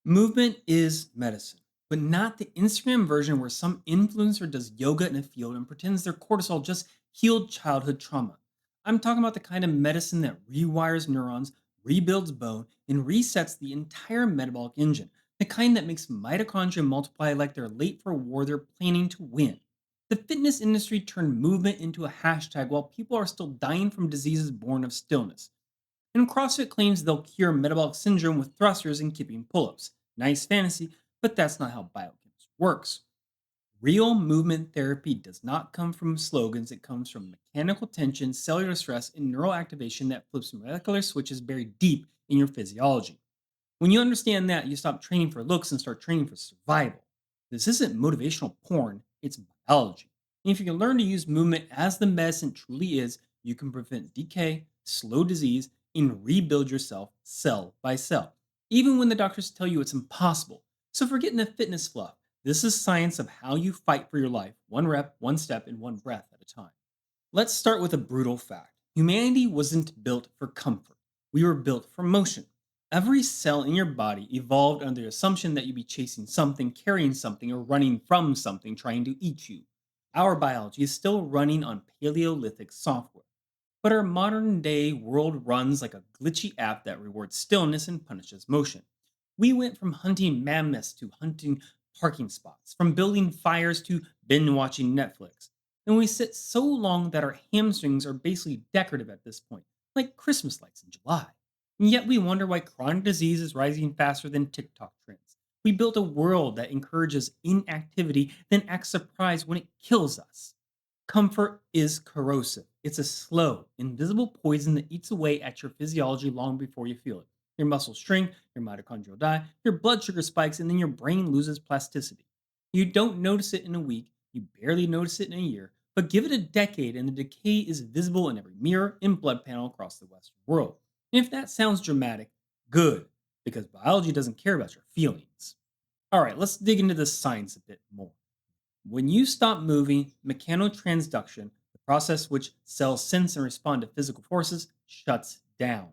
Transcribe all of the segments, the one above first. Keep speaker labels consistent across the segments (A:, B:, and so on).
A: Movement is medicine, but not the Instagram version where some influencer does yoga in a field and pretends their cortisol just healed childhood trauma. I'm talking about the kind of medicine that rewires neurons, rebuilds bone, and resets the entire metabolic engine. The kind that makes mitochondria multiply like they're late for a war they're planning to win. The fitness industry turned movement into a hashtag while people are still dying from diseases born of stillness. And CrossFit claims they'll cure metabolic syndrome with thrusters and keeping pull ups. Nice fantasy, but that's not how biochemistry works. Real movement therapy does not come from slogans, it comes from mechanical tension, cellular stress, and neural activation that flips molecular switches buried deep in your physiology. When you understand that, you stop training for looks and start training for survival. This isn't motivational porn, it's biology. And if you can learn to use movement as the medicine truly is, you can prevent decay, slow disease, and rebuild yourself cell by cell, even when the doctors tell you it's impossible. So, forgetting the fitness fluff. This is science of how you fight for your life, one rep, one step, and one breath at a time. Let's start with a brutal fact. Humanity wasn't built for comfort. We were built for motion. Every cell in your body evolved under the assumption that you'd be chasing something, carrying something, or running from something trying to eat you. Our biology is still running on Paleolithic software. But our modern day world runs like a glitchy app that rewards stillness and punishes motion. We went from hunting mammoths to hunting parking spots, from building fires to binge watching Netflix. And we sit so long that our hamstrings are basically decorative at this point, like Christmas lights in July. And yet we wonder why chronic disease is rising faster than TikTok trends. We built a world that encourages inactivity, then acts surprised when it kills us. Comfort is corrosive. It's a slow, invisible poison that eats away at your physiology long before you feel it. Your muscles shrink, your mitochondria die, your blood sugar spikes, and then your brain loses plasticity. You don't notice it in a week, you barely notice it in a year, but give it a decade and the decay is visible in every mirror and blood panel across the Western world. And if that sounds dramatic, good, because biology doesn't care about your feelings. All right, let's dig into the science a bit more. When you stop moving, mechanotransduction, the process which cells sense and respond to physical forces, shuts down.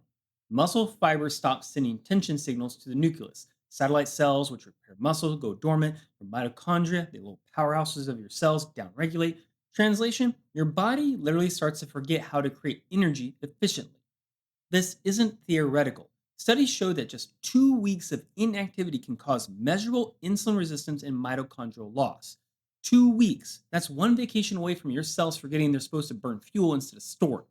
A: Muscle fibers stop sending tension signals to the nucleus. Satellite cells, which repair muscle, go dormant. Your mitochondria, the little powerhouses of your cells, downregulate. Translation: your body literally starts to forget how to create energy efficiently. This isn't theoretical. Studies show that just 2 weeks of inactivity can cause measurable insulin resistance and mitochondrial loss. 2 weeks. That's one vacation away from your cells forgetting they're supposed to burn fuel instead of store it.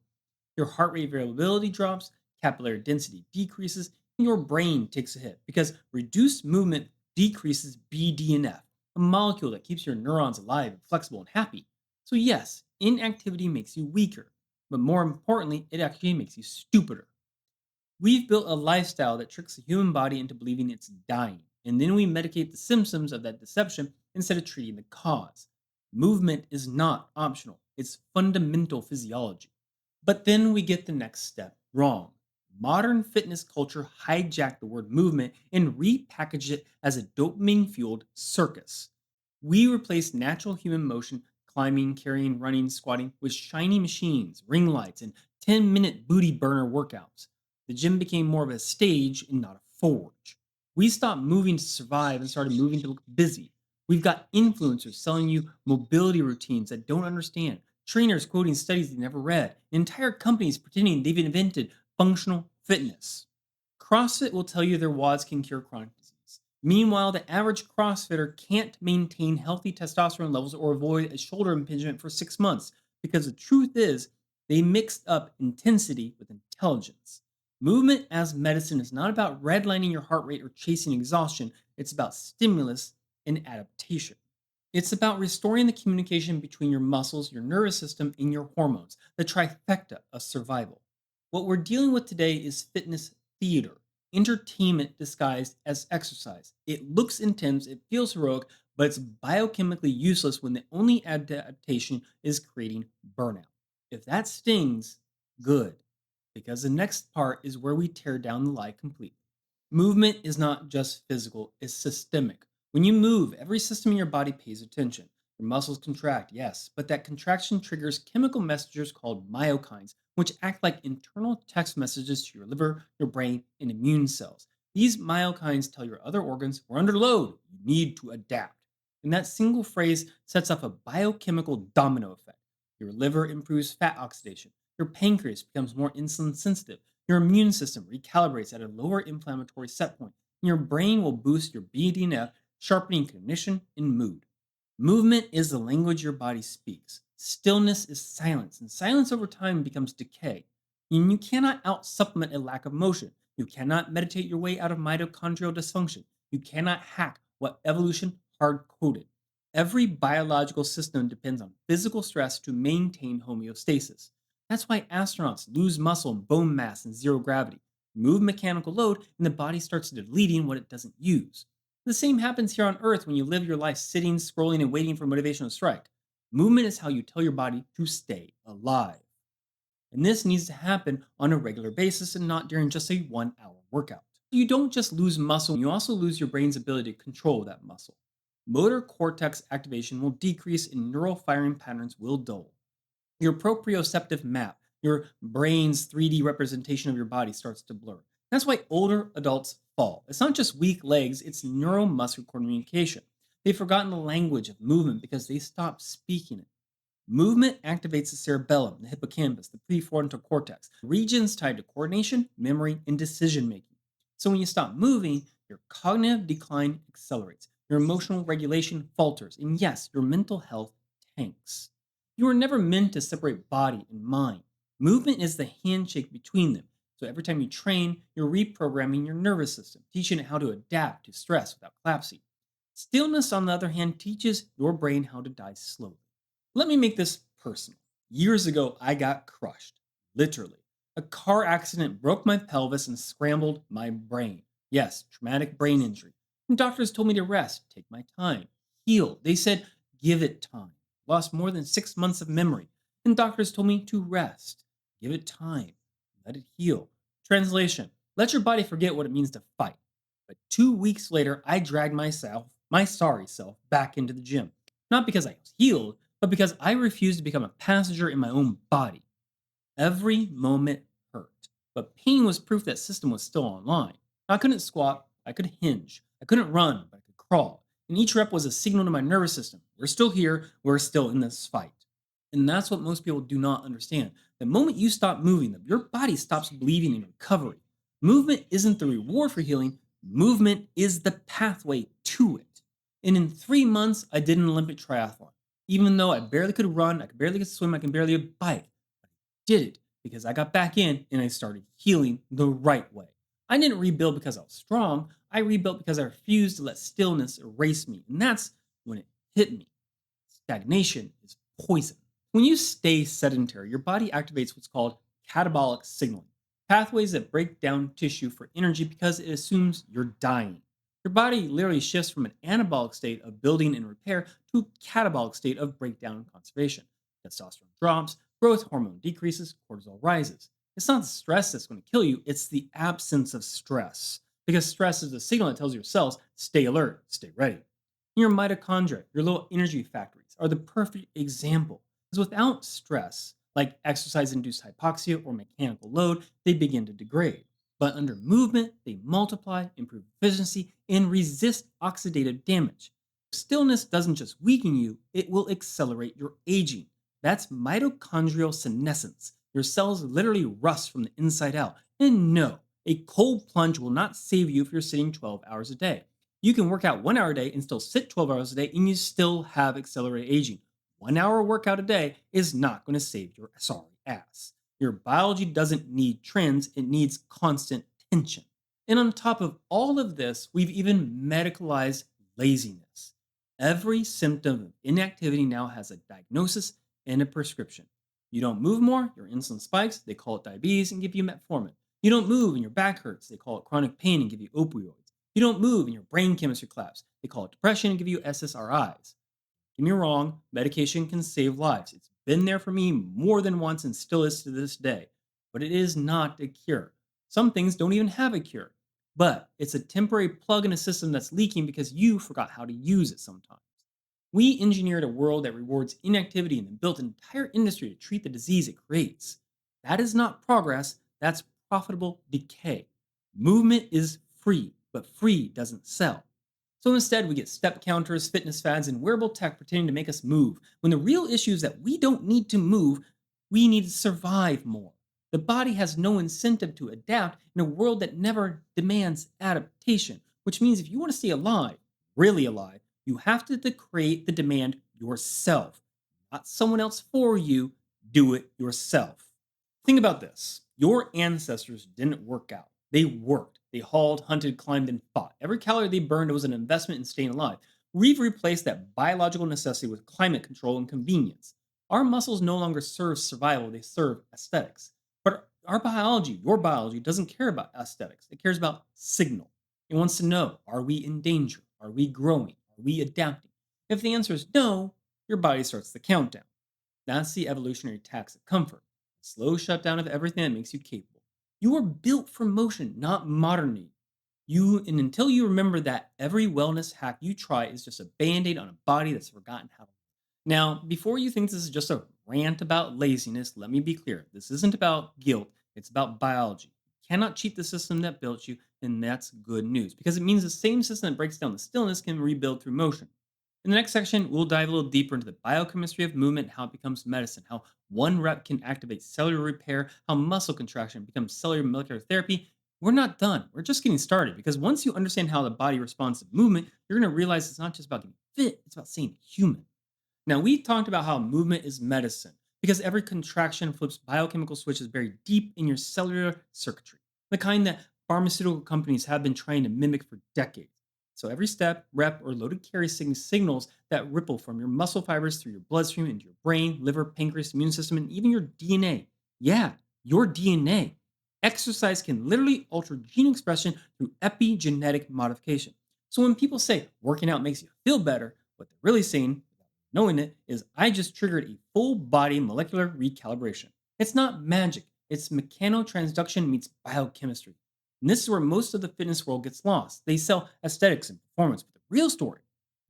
A: Your heart rate variability drops, capillary density decreases, and your brain takes a hit because reduced movement decreases BDNF, a molecule that keeps your neurons alive and flexible and happy. So, yes, inactivity makes you weaker, but more importantly, it actually makes you stupider. We've built a lifestyle that tricks the human body into believing it's dying, and then we medicate the symptoms of that deception instead of treating the cause. Movement is not optional, it's fundamental physiology. But then we get the next step wrong. Modern fitness culture hijacked the word movement and repackaged it as a dopamine fueled circus. We replaced natural human motion, climbing, carrying, running, squatting, with shiny machines, ring lights, and 10-minute booty burner workouts. The gym became more of a stage and not a forge. We stopped moving to survive and started moving to look busy. We've got influencers selling you mobility routines that don't understand, trainers quoting studies they never read, and entire companies pretending they've invented functional fitness. CrossFit will tell you their WODs can cure chronic disease. Meanwhile, the average CrossFitter can't maintain healthy testosterone levels or avoid a shoulder impingement for 6 months because the truth is they mixed up intensity with intelligence. Movement as medicine is not about redlining your heart rate or chasing exhaustion, it's about stimulus and adaptation. It's about restoring the communication between your muscles, your nervous system, and your hormones, the trifecta of survival. What we're dealing with today is fitness theater, entertainment disguised as exercise. It looks intense, it feels heroic, but it's biochemically useless when the only adaptation is creating burnout. If that stings, good, because the next part is where we tear down the lie completely. Movement is not just physical, it's systemic. When you move, every system in your body pays attention. Your muscles contract, yes, but that contraction triggers chemical messengers called myokines, which act like internal text messages to your liver, your brain, and immune cells. These myokines tell your other organs we're under load, you need to adapt. And that single phrase sets off a biochemical domino effect. Your liver improves fat oxidation, your pancreas becomes more insulin sensitive, your immune system recalibrates at a lower inflammatory set point, and your brain will boost your BDNF, sharpening cognition and mood. Movement is the language your body speaks. Stillness is silence, and silence over time becomes decay. And you cannot out supplement a lack of motion. You cannot meditate your way out of mitochondrial dysfunction. You cannot hack what evolution hard coded. Every biological system depends on physical stress to maintain homeostasis. That's why astronauts lose muscle and bone mass in zero gravity, remove mechanical load, and the body starts deleting what it doesn't use. The same happens here on Earth when you live your life sitting, scrolling, and waiting for motivation to strike. Movement is how you tell your body to stay alive. And this needs to happen on a regular basis and not during just a 1 hour workout. You don't just lose muscle, you also lose your brain's ability to control that muscle. Motor cortex activation will decrease and neural firing patterns will dull. Your proprioceptive map, your brain's 3D representation of your body starts to blur. That's why older adults fall. It's not just weak legs, it's neuromuscular communication. They've forgotten the language of movement because they stopped speaking it. Movement activates the cerebellum, the hippocampus, the prefrontal cortex, regions tied to coordination, memory, and decision making. So when you stop moving, your cognitive decline accelerates, your emotional regulation falters, and yes, your mental health tanks. You were never meant to separate body and mind. Movement is the handshake between them. So every time you train, you're reprogramming your nervous system, teaching it how to adapt to stress without collapsing. Stillness, on the other hand, teaches your brain how to die slowly. Let me make this personal. Years ago, I got crushed. Literally. A car accident broke my pelvis and scrambled my brain. Yes, traumatic brain injury. And doctors told me to rest, take my time, heal. They said, give it time. Lost more than 6 months of memory. And doctors told me to rest, give it time, let it heal. Translation: let your body forget what it means to fight. But 2 weeks later, I dragged my sorry self, back into the gym. Not because I was healed, but because I refused to become a passenger in my own body. Every moment hurt, but pain was proof that system was still online. I couldn't squat, I could hinge, I couldn't run, but I could crawl. And each rep was a signal to my nervous system. We're still here, we're still in this fight. And that's what most people do not understand. The moment you stop moving them, your body stops believing in recovery. Movement isn't the reward for healing, movement is the pathway to it. And in 3 months, I did an Olympic triathlon. Even though I barely could run, I could barely could swim, I can barely bike. Did it because I got back in and I started healing the right way. I didn't rebuild because I was strong. I rebuilt because I refused to let stillness erase me. And that's when it hit me. Stagnation is poison. When you stay sedentary, your body activates what's called catabolic signaling, pathways that break down tissue for energy because it assumes you're dying. Your body literally shifts from an anabolic state of building and repair to a catabolic state of breakdown and conservation. Testosterone drops, growth hormone decreases, cortisol rises. It's not the stress that's going to kill you, it's the absence of stress. Because stress is the signal that tells your cells, stay alert, stay ready. Your mitochondria, your little energy factories, are the perfect example. Because without stress, like exercise induced hypoxia or mechanical load, they begin to degrade. But under movement, they multiply, improve efficiency, and resist oxidative damage. Stillness doesn't just weaken you, it will accelerate your aging. That's mitochondrial senescence. Your cells literally rust from the inside out. And no, a cold plunge will not save you if you're sitting 12 hours a day. You can work out 1 hour a day and still sit 12 hours a day, and you still have accelerated aging. 1 hour workout a day is not going to save your sorry ass. Your biology doesn't need trends, it needs constant tension. And on top of all of this, we've even medicalized laziness. Every symptom of inactivity now has a diagnosis and a prescription. You don't move more, your insulin spikes, they call it diabetes and give you metformin. You don't move and your back hurts, they call it chronic pain and give you opioids. You don't move and your brain chemistry collapse, they call it depression and give you SSRIs. Get me wrong, medication can save lives. It's been there for me more than once and still is to this day. But it is not a cure. Some things don't even have a cure. But it's a temporary plug in a system that's leaking because you forgot how to use it sometimes. We engineered a world that rewards inactivity and then built an entire industry to treat the disease it creates. That is not progress, that's profitable decay. Movement is free, but free doesn't sell. So instead, we get step counters, fitness fads, and wearable tech pretending to make us move, when the real issue is that we don't need to move, we need to survive more. The body has no incentive to adapt in a world that never demands adaptation, which means if you want to stay alive, really alive, you have to create the demand yourself, not someone else for you. Do it yourself. Think about this. Your ancestors didn't work out. They worked. They hauled, hunted, climbed, and fought. Every calorie they burned was an investment in staying alive. We've replaced that biological necessity with climate control and convenience. Our muscles no longer serve survival, they serve aesthetics. But our biology, your biology, doesn't care about aesthetics. It cares about signal. It wants to know, are we in danger? Are we growing? Are we adapting? If the answer is no, your body starts the countdown. That's the evolutionary tax of comfort. A slow shutdown of everything that makes you capable. You were built for motion, not modernity. Until you remember that, every wellness hack you try is just a band-aid on a body that's forgotten how to. Now, before you think this is just a rant about laziness, let me be clear. This isn't about guilt, it's about biology. You cannot cheat the system that built you, and that's good news because it means the same system that breaks down the stillness can rebuild through motion. In the next section, we'll dive a little deeper into the biochemistry of movement, how it becomes medicine, how one rep can activate cellular repair, how muscle contraction becomes cellular molecular therapy. We're not done. We're just getting started because once you understand how the body responds to movement, you're going to realize it's not just about getting fit, it's about staying human. Now, we talked about how movement is medicine because every contraction flips biochemical switches buried deep in your cellular circuitry, the kind that pharmaceutical companies have been trying to mimic for decades. So, every step, rep, or loaded carry signals that ripple from your muscle fibers through your bloodstream into your brain, liver, pancreas, immune system, and even your DNA. Yeah, your DNA. Exercise can literally alter gene expression through epigenetic modification. So, when people say working out makes you feel better, what they're really saying, knowing it, is I just triggered a full body molecular recalibration. It's not magic, it's mechanotransduction meets biochemistry. And this is where most of the fitness world gets lost. They sell aesthetics and performance, but the real story,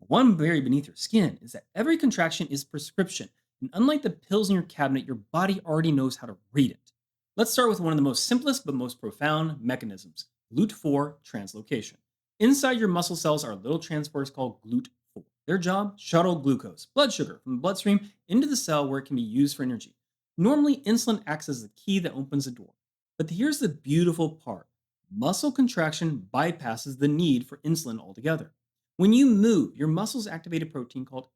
A: the one buried beneath your skin, is that every contraction is prescription. And unlike the pills in your cabinet, your body already knows how to read it. Let's start with one of the most simplest but most profound mechanisms, GLUT4 translocation. Inside your muscle cells are little transporters called GLUT4. Their job? Shuttle glucose, blood sugar, from the bloodstream into the cell where it can be used for energy. Normally, insulin acts as the key that opens the door. But here's the beautiful part: muscle contraction bypasses the need for insulin altogether. When you move, your muscles activate a protein called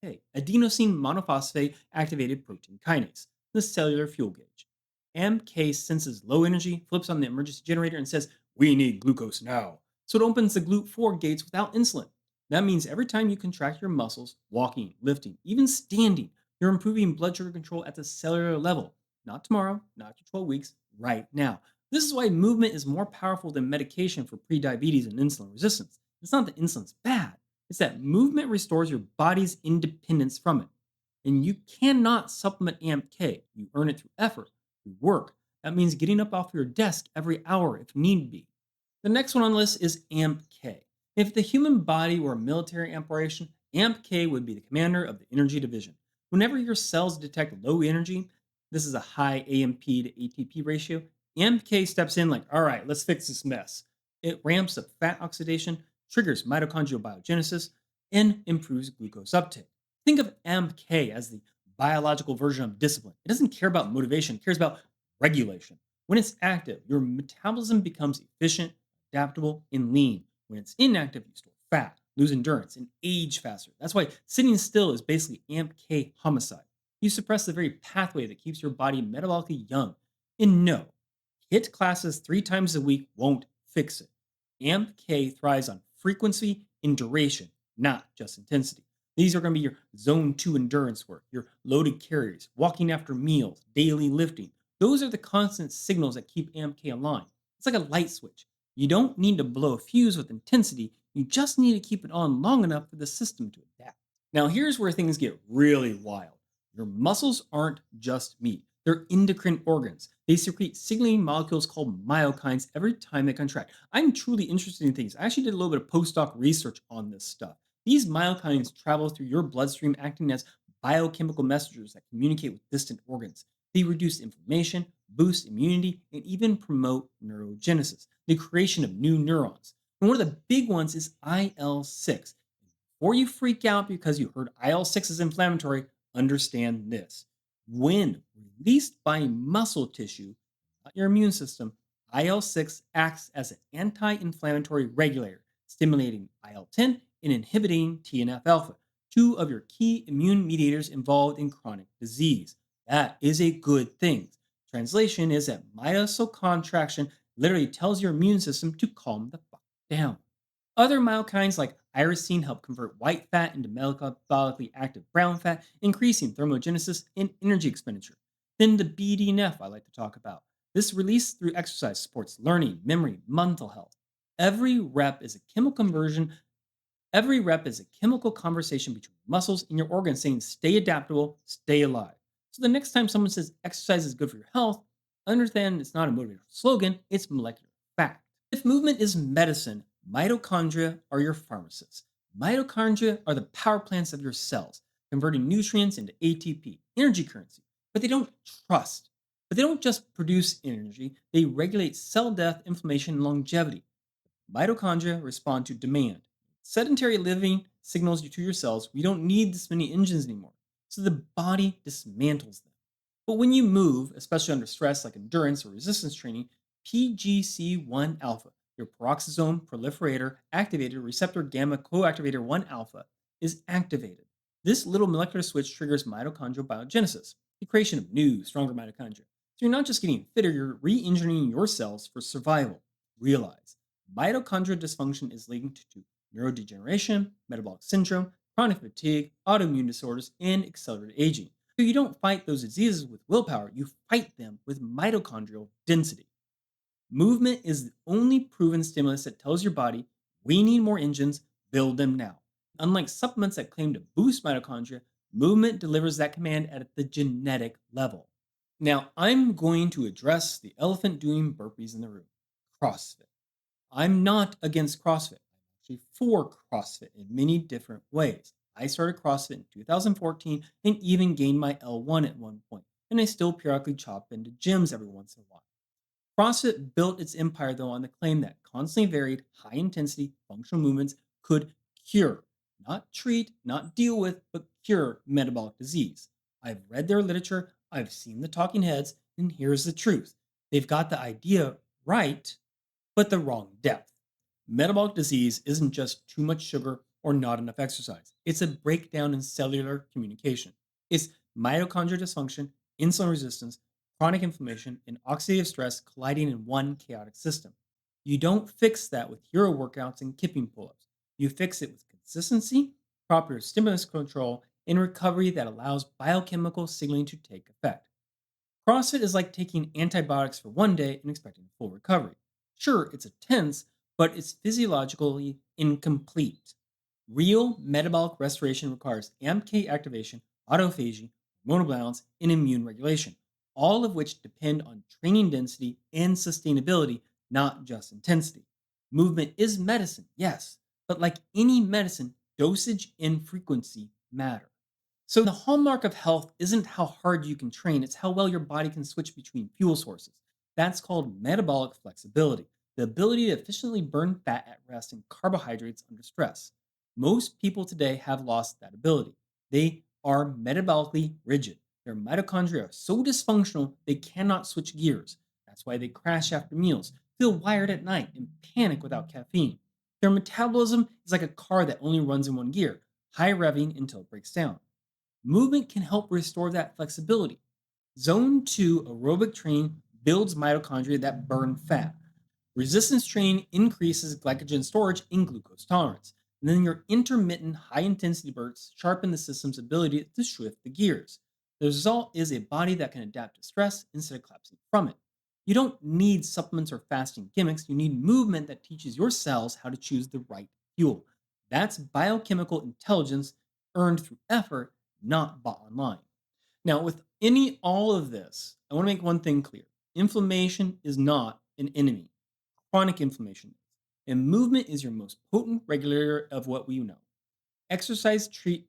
A: AMPK, adenosine monophosphate activated protein kinase, the cellular fuel gauge. AMPK senses low energy, flips on the emergency generator, and says, "We need glucose now." So it opens the GLUT4 gates without insulin. That means every time you contract your muscles, walking, lifting, even standing, you're improving blood sugar control at the cellular level. Not tomorrow, not after 12 weeks, right now. This is why movement is more powerful than medication for prediabetes and insulin resistance. It's not that insulin's bad, it's that movement restores your body's independence from it. And you cannot supplement AMPK. You earn it through effort, through work. That means getting up off your desk every hour if need be. The next one on the list is AMP-K. If the human body were a military operation, AMP-K would be the commander of the energy division. Whenever your cells detect low energy, this is a high AMP to ATP ratio, AMP-K steps in like, all right, let's fix this mess. It ramps up fat oxidation, triggers mitochondrial biogenesis, and improves glucose uptake. Think of AMP-K as the biological version of discipline. It doesn't care about motivation, it cares about regulation. When it's active, your metabolism becomes efficient, adaptable, and lean. When it's inactive, you store fat, lose endurance, and age faster. That's why sitting still is basically AMP-K homicide. You suppress the very pathway that keeps your body metabolically young. And no, hit classes 3 times a week won't fix it. AMP-K thrives on frequency and duration, not just intensity. These are going to be your zone 2 endurance work, your loaded carries, walking after meals, daily lifting. Those are the constant signals that keep AMP-K aligned. It's like a light switch. You don't need to blow a fuse with intensity, you just need to keep it on long enough for the system to adapt. Now, here's where things get really wild. Your muscles aren't just meat, they're endocrine organs. They secrete signaling molecules called myokines every time they contract. I'm truly interested in things. I actually did a little bit of postdoc research on this stuff. These myokines travel through your bloodstream acting as biochemical messengers that communicate with distant organs. They reduce inflammation, boost immunity, and even promote neurogenesis. the creation of new neurons. And one of the big ones is IL-6. Before you freak out because you heard IL-6 is inflammatory, understand this. When released by muscle tissue, not your immune system, IL-6 acts as an anti-inflammatory regulator, stimulating IL-10 and inhibiting TNF alpha, two of your key immune mediators involved in chronic disease. That is a good thing. Translation is that muscle contraction literally tells your immune system to calm the fuck down. Other myokines like irisin help convert white fat into metabolically active brown fat, increasing thermogenesis and energy expenditure. Then the BDNF I like to talk about. This release through exercise supports learning, memory, mental health. Every rep is a chemical conversion Every rep is a chemical conversation between muscles and your organs saying, stay adaptable, stay alive. So the next time someone says exercise is good for your health, understand it's not a motivational slogan, it's molecular fact. If movement is medicine, mitochondria are your pharmacists. Mitochondria are the power plants of your cells, converting nutrients into ATP, energy currency. But they don't trust. But they don't just produce energy, they regulate cell death, inflammation, and longevity. Mitochondria respond to demand. Sedentary living signals you to your cells, we don't need this many engines anymore. So the body dismantles them. But when you move, especially under stress like endurance or resistance training, PGC1 alpha, your peroxisome proliferator activated receptor gamma coactivator 1 alpha, is activated. This little molecular switch triggers mitochondrial biogenesis, the creation of new, stronger mitochondria. So you're not just getting fitter, you're re engineering your cells for survival. Realize mitochondrial dysfunction is linked to neurodegeneration, metabolic syndrome, chronic fatigue, autoimmune disorders, and accelerated aging. So you don't fight those diseases with willpower, you fight them with mitochondrial density. Movement is the only proven stimulus that tells your body, we need more engines, build them now. Unlike supplements that claim to boost mitochondria, movement delivers that command at the genetic level. Now, I'm going to address the elephant doing burpees in the room: CrossFit. I'm not against CrossFit. I'm actually for CrossFit in many different ways. I started CrossFit in 2014 and even gained my L1 at one point, and I still periodically chop into gyms every once in a while. CrossFit built its empire, though, on the claim that constantly varied, high intensity functional movements could cure, not treat, not deal with, but cure metabolic disease. I've read their literature, I've seen the talking heads, and here's the truth: they've got the idea right, but the wrong depth. Metabolic disease isn't just too much sugar or not enough exercise. It's a breakdown in cellular communication. It's mitochondrial dysfunction, insulin resistance, chronic inflammation, and oxidative stress colliding in one chaotic system. You don't fix that with hero workouts and kipping pull ups. You fix it with consistency, proper stimulus control, and recovery that allows biochemical signaling to take effect. CrossFit is like taking antibiotics for one day and expecting full recovery. Sure, it's intense, but it's physiologically incomplete. Real metabolic restoration requires AMPK activation, autophagy, hormonal balance, and immune regulation, all of which depend on training density and sustainability, not just intensity. Movement is medicine, yes, but like any medicine, dosage and frequency matter. So, the hallmark of health isn't how hard you can train, it's how well your body can switch between fuel sources. That's called metabolic flexibility, the ability to efficiently burn fat at rest and carbohydrates under stress. Most people today have lost that ability. They are metabolically rigid. Their mitochondria are so dysfunctional they cannot switch gears. That's why they crash after meals, feel wired at night, and panic without caffeine. Their metabolism is like a car that only runs in one gear, high revving until it breaks down. Movement can help restore that flexibility. Zone 2 aerobic training builds mitochondria that burn fat. Resistance training increases glycogen storage and glucose tolerance. And then your intermittent high intensity bursts sharpen the system's ability to shift the gears. The result is a body that can adapt to stress instead of collapsing from it. You don't need supplements or fasting gimmicks, you need movement that teaches your cells how to choose the right fuel. That's biochemical intelligence earned through effort, not bought online. Now, with any all of this, I want to make one thing clear. Inflammation is not an enemy. Chronic inflammation is. And movement is your most potent regulator of what we know. Exercise treat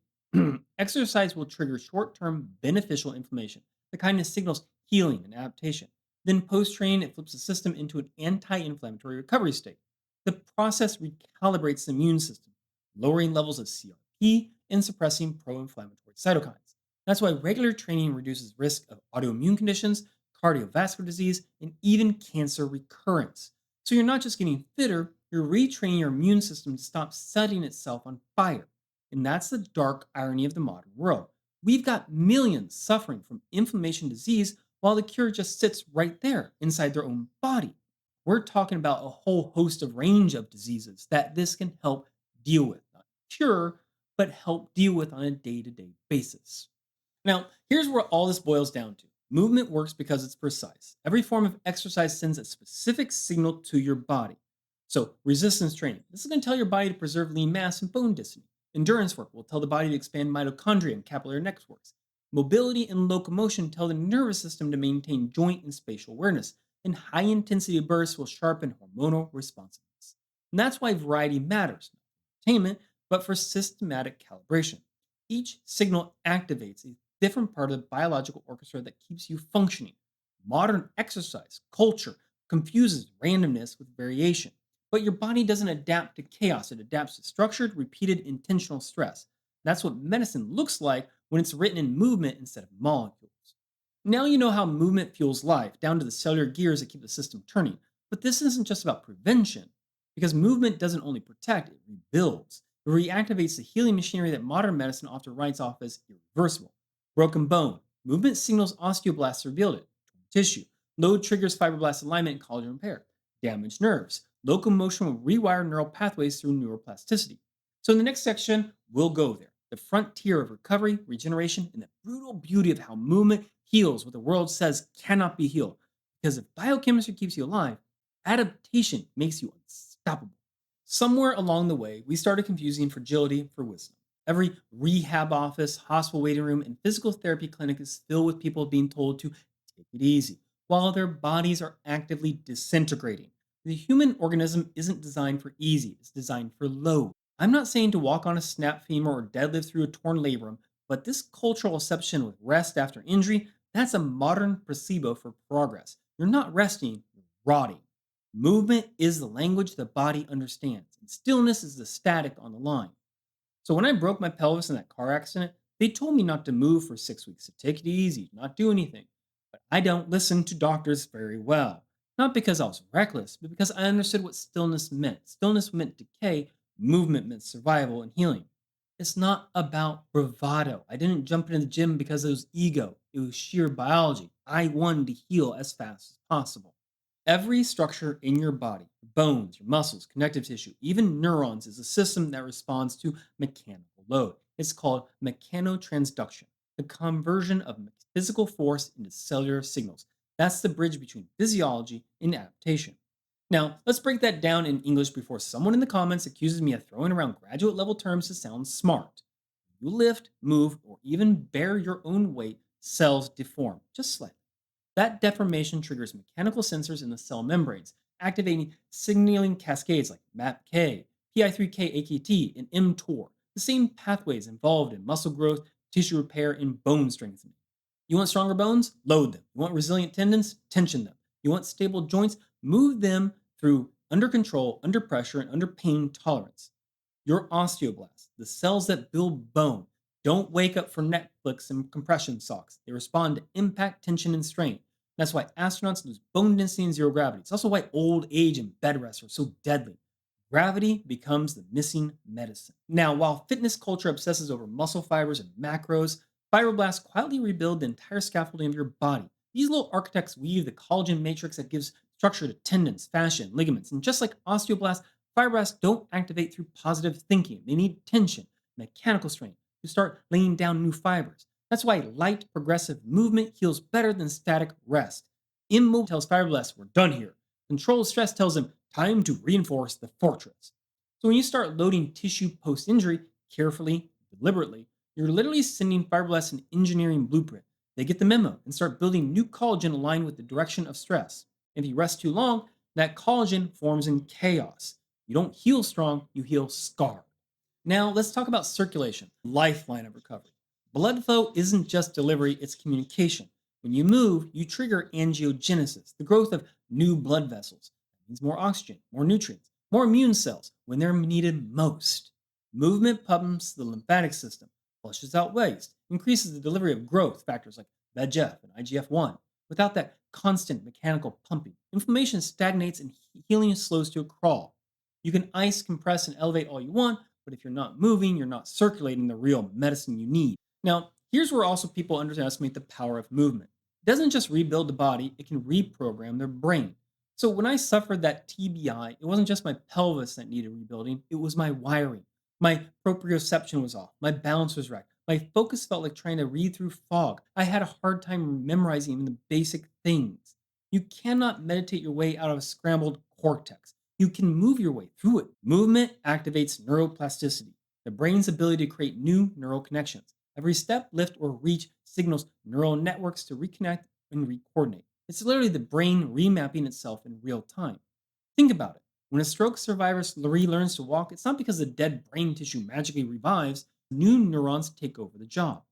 A: Exercise will trigger short-term beneficial inflammation, the kind that signals healing and adaptation. Then post training, it flips the system into an anti inflammatory recovery state. The process recalibrates the immune system, lowering levels of CRP and suppressing pro inflammatory cytokines. That's why regular training reduces risk of autoimmune conditions, cardiovascular disease, and even cancer recurrence. So you're not just getting fitter, you're retraining your immune system to stop setting itself on fire. And that's the dark irony of the modern world. We've got millions suffering from inflammation disease while the cure just sits right there inside their own body. We're talking about a whole host of range of diseases that this can help deal with. Not cure, but help deal with on a day to day basis. Now, here's where all this boils down to. Movement works because it's precise. Every form of exercise sends a specific signal to your body. So, resistance training. This is going to tell your body to preserve lean mass and bone density. Endurance work will tell the body to expand mitochondria and capillary networks. Mobility and locomotion tell the nervous system to maintain joint and spatial awareness. And high intensity bursts will sharpen hormonal responsiveness. And that's why variety matters, not for entertainment, but for systematic calibration. Each signal activates a different part of the biological orchestra that keeps you functioning. Modern exercise culture confuses randomness with variation, but your body doesn't adapt to chaos, it adapts to structured, repeated, intentional stress. That's what medicine looks like when it's written in movement instead of molecules. Now you know how movement fuels life, down to the cellular gears that keep the system turning. But this isn't just about prevention, because movement doesn't only protect, it rebuilds. It reactivates the healing machinery that modern medicine often writes off as irreversible. Broken bone. Movement signals osteoblasts to rebuild it. Torn tissue. Load triggers fibroblast alignment and collagen repair. Damaged nerves. Locomotion will rewire neural pathways through neuroplasticity. So in the next section, we'll go there. The frontier of recovery, regeneration, and the brutal beauty of how movement heals what the world says cannot be healed. Because if biochemistry keeps you alive, adaptation makes you unstoppable. Somewhere along the way, we started confusing fragility for wisdom. Every rehab office, hospital waiting room, and physical therapy clinic is filled with people being told to take it easy while their bodies are actively disintegrating. The human organism isn't designed for easy, it's designed for load. I'm not saying to walk on a snap femur or deadlift through a torn labrum, but this cultural obsession with rest after injury, that's a modern placebo for progress. You're not resting, you're rotting. Movement is the language the body understands, and stillness is the static on the line. So when I broke my pelvis in that car accident, they told me not to move for 6 weeks, to take it easy, not do anything. But I don't listen to doctors very well. Not because I was reckless, but because I understood what stillness meant. Stillness meant decay, movement meant survival and healing. It's not about bravado. I didn't jump into the gym because it was ego, it was sheer biology. I wanted to heal as fast as possible. Every structure in your body, your bones, your muscles, connective tissue, even neurons, is a system that responds to mechanical load. It's called mechanotransduction, the conversion of physical force into cellular signals. That's the bridge between physiology and adaptation. Now, let's break that down in English before someone in the comments accuses me of throwing around graduate level terms to sound smart. You lift, move, or even bear your own weight, cells deform, just slightly. That deformation triggers mechanical sensors in the cell membranes, activating signaling cascades like MAPK, PI3K-AKT, and mTOR, the same pathways involved in muscle growth, tissue repair, and bone strengthening. You want stronger bones? Load them. You want resilient tendons? Tension them. You want stable joints? Move them through under control, under pressure, and under pain tolerance. Your osteoblasts, the cells that build bone, don't wake up for Netflix and compression socks. They respond to impact, tension, and strain. That's why astronauts lose bone density in zero gravity. It's also why old age and bed rest are so deadly. Gravity becomes the missing medicine. Now, while fitness culture obsesses over muscle fibers and macros, fibroblasts quietly rebuild the entire scaffolding of your body. These little architects weave the collagen matrix that gives structure to tendons, fascia, and ligaments. And just like osteoblasts, fibroblasts don't activate through positive thinking. They need tension, mechanical strain to start laying down new fibers. That's why light, progressive movement heals better than static rest. Immobile tells fibroblasts, we're done here. Controlled stress tells them, time to reinforce the fortress. So when you start loading tissue post injury carefully, deliberately, you're literally sending fibroblasts an engineering blueprint. They get the memo and start building new collagen aligned with the direction of stress. If you rest too long, that collagen forms in chaos. You don't heal strong, you heal scarred. Now, let's talk about circulation, lifeline of recovery. Blood flow isn't just delivery, it's communication. When you move, you trigger angiogenesis, the growth of new blood vessels. That means more oxygen, more nutrients, more immune cells when they're needed most. Movement pumps the lymphatic system, flushes out waste, increases the delivery of growth factors like VEGF and IGF-1. Without that constant mechanical pumping, inflammation stagnates and healing slows to a crawl. You can ice, compress, and elevate all you want, but if you're not moving, you're not circulating the real medicine you need. Now, here's where also people underestimate the power of movement. It doesn't just rebuild the body, it can reprogram their brain. So when I suffered that TBI, it wasn't just my pelvis that needed rebuilding, it was my wiring. My proprioception was off, my balance was wrecked, my focus felt like trying to read through fog. I had a hard time memorizing even the basic things. You cannot meditate your way out of a scrambled cortex. You can move your way through it. Movement activates neuroplasticity, the brain's ability to create new neural connections. Every step, lift, or reach signals neural networks to reconnect and recoordinate. It's literally the brain remapping itself in real time. Think about it. When a stroke survivor relearns to walk, it's not because the dead brain tissue magically revives, new neurons take over the job.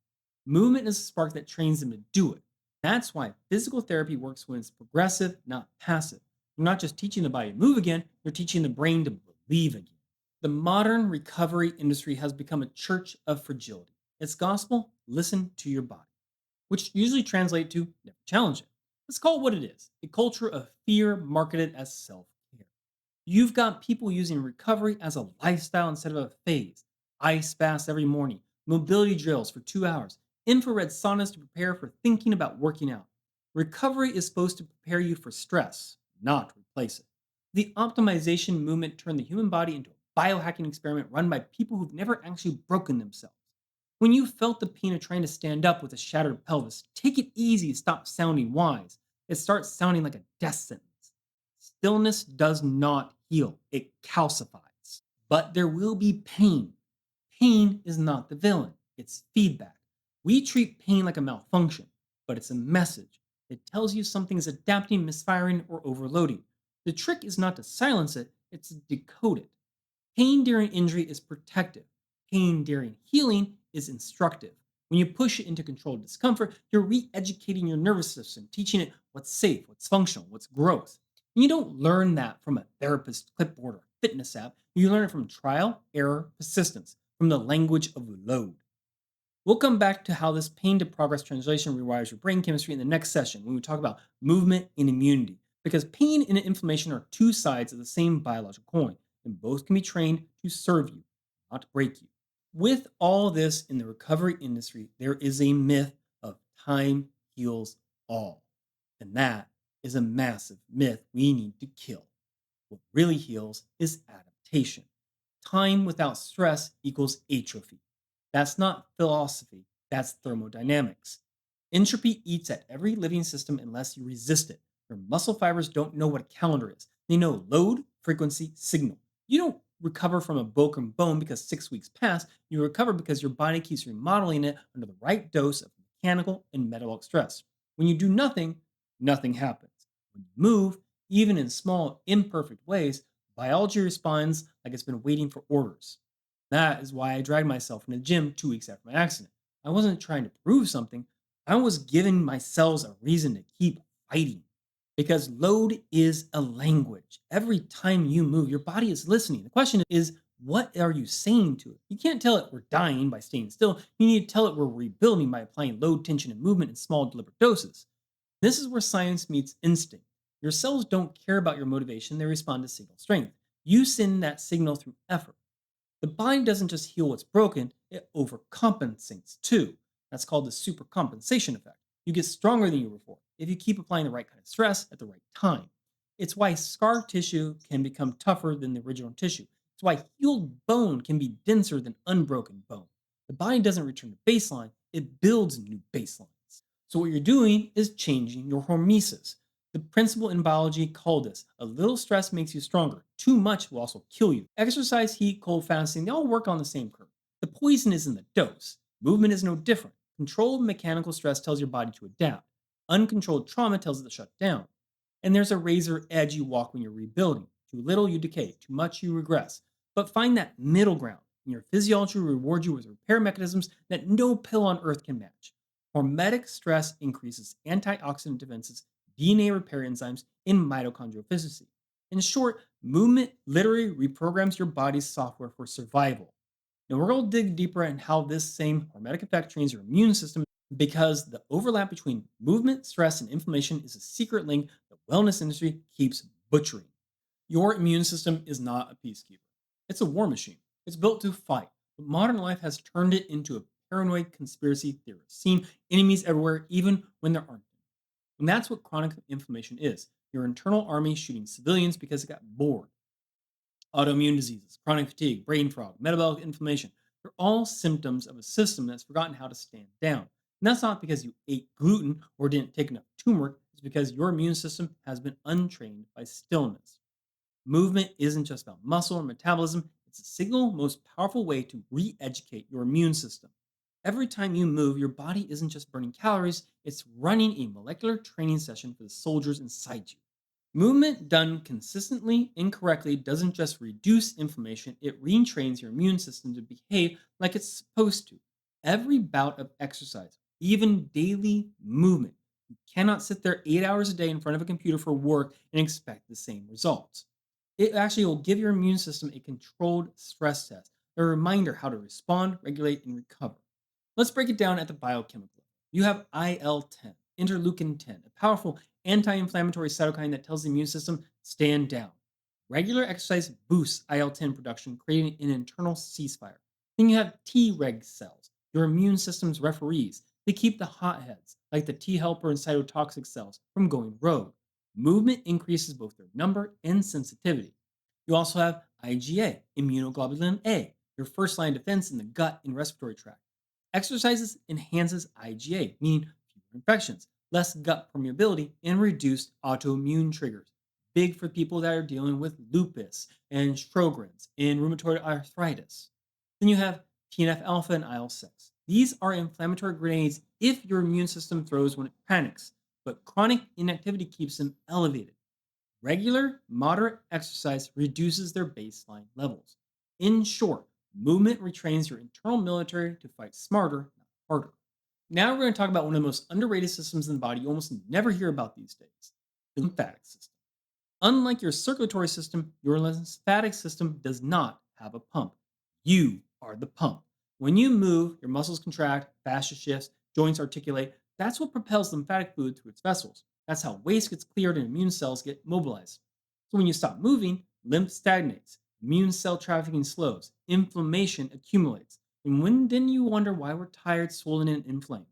A: Movement is a spark that trains them to do it. That's why physical therapy works when it's progressive, not passive. You're not just teaching the body to move again, you're teaching the brain to believe again. The modern recovery industry has become a church of fragility. Its gospel, listen to your body, which usually translate to never challenge it. Let's call it what it is, a culture of fear marketed as self-care. You've got people using recovery as a lifestyle instead of a phase. Ice baths every morning, mobility drills for 2 hours, infrared saunas to prepare for thinking about working out. Recovery is supposed to prepare you for stress, not replace it. The optimization movement turned the human body into a biohacking experiment run by people who've never actually broken themselves. When you felt the pain of trying to stand up with a shattered pelvis, take it easy, stop sounding wise. It starts sounding like a death sentence. Stillness does not heal, it calcifies. But there will be pain. Pain is not the villain, it's feedback. We treat pain like a malfunction, but it's a message. It tells you something is adapting, misfiring, or overloading. The trick is not to silence it, it's to decode it. Pain during injury is protective. Pain during healing is instructive. When you push it into controlled discomfort, you're re educating your nervous system, teaching it what's safe, what's functional, what's growth. And you don't learn that from a therapist clipboard or fitness app. You learn it from trial, error, persistence, from the language of load. We'll come back to how this pain to progress translation rewires your brain chemistry in the next session when we talk about movement and immunity. Because pain and inflammation are two sides of the same biological coin, and both can be trained to serve you, not break you. With all this in the recovery industry, there is a myth of time heals all. And that is a massive myth we need to kill. What really heals is adaptation. Time without stress equals atrophy. That's not philosophy, that's thermodynamics. Entropy eats at every living system unless you resist it. Your muscle fibers don't know what a calendar is. They know load, frequency, signal. You don't recover from a broken bone because 6 weeks pass. You recover because your body keeps remodeling it under the right dose of mechanical and metabolic stress. When you do nothing, nothing happens. When you move, even in small, imperfect ways, biology responds like it's been waiting for orders. That is why I dragged myself in the gym 2 weeks after my accident. I wasn't trying to prove something, I was giving my cells a reason to keep fighting. Because load is a language. Every time you move, your body is listening. The question is, what are you saying to it? You can't tell it we're dying by staying still. You need to tell it we're rebuilding by applying load, tension, and movement in small, deliberate doses. This is where science meets instinct. Your cells don't care about your motivation, they respond to signal strength. You send that signal through effort. The body doesn't just heal what's broken, it overcompensates too. That's called the supercompensation effect. You get stronger than you were before if you keep applying the right kind of stress at the right time. It's why scar tissue can become tougher than the original tissue. It's why healed bone can be denser than unbroken bone. The body doesn't return to baseline, it builds new baselines. So, what you're doing is changing your hormesis. The principle in biology called this a little stress makes you stronger. Too much will also kill you. Exercise, heat, cold, fasting, they all work on the same curve. The poison is in the dose. Movement is no different. Controlled mechanical stress tells your body to adapt. Uncontrolled trauma tells it to shut down. And there's a razor edge you walk when you're rebuilding. Too little, you decay. Too much, you regress. But find that middle ground, and your physiology will reward you with repair mechanisms that no pill on earth can match. Hormetic stress increases antioxidant defenses, DNA repair enzymes, and mitochondrial efficiency. In short, movement literally reprograms your body's software for survival. Now, we're going to dig deeper in how this same hormetic effect trains your immune system because the overlap between movement, stress, and inflammation is a secret link the wellness industry keeps butchering. Your immune system is not a peacekeeper, it's a war machine. It's built to fight, but modern life has turned it into a paranoid conspiracy theorist, seeing enemies everywhere, even when there aren't. And that's what chronic inflammation is, your internal army shooting civilians because it got bored. Autoimmune diseases, chronic fatigue, brain fog, metabolic inflammation, they're all symptoms of a system that's forgotten how to stand down. And that's not because you ate gluten or didn't take enough turmeric, it's because your immune system has been untrained by stillness. Movement isn't just about muscle or metabolism, it's a single most powerful way to re educate your immune system. Every time you move, your body isn't just burning calories, it's running a molecular training session for the soldiers inside you. Movement done consistently and correctly doesn't just reduce inflammation, it retrains your immune system to behave like it's supposed to. Every bout of exercise, even daily movement, you cannot sit there 8 hours a day in front of a computer for work and expect the same results. It actually will give your immune system a controlled stress test, a reminder how to respond, regulate, and recover. Let's break it down at the biochemical level. You have IL-10, interleukin 10, a powerful anti-inflammatory cytokine that tells the immune system stand down. Regular exercise boosts IL-10 production, creating an internal ceasefire. Then you have Treg cells, your immune system's referees. They keep the hotheads, like the T helper and cytotoxic cells, from going rogue. Movement increases both their number and sensitivity. You also have IgA, immunoglobulin A, your first line of defense in the gut and respiratory tract. Exercises enhances IgA, meaning fewer infections, less gut permeability, and reduced autoimmune triggers. Big for people that are dealing with lupus and Sjogren's and rheumatoid arthritis. Then you have TNF alpha and IL 6. These are inflammatory grenades if your immune system throws when it panics, but chronic inactivity keeps them elevated. Regular, moderate exercise reduces their baseline levels. In short, movement retrains your internal military to fight smarter, not harder. Now we're going to talk about one of the most underrated systems in the body you almost never hear about these days, the lymphatic system. Unlike your circulatory system, your lymphatic system does not have a pump. You are the pump. When you move, your muscles contract, fascia shifts, joints articulate. That's what propels lymphatic fluid through its vessels. That's how waste gets cleared and immune cells get mobilized. So when you stop moving, lymph stagnates, immune cell trafficking slows, inflammation accumulates. And when then you wonder why we're tired, swollen, and inflamed?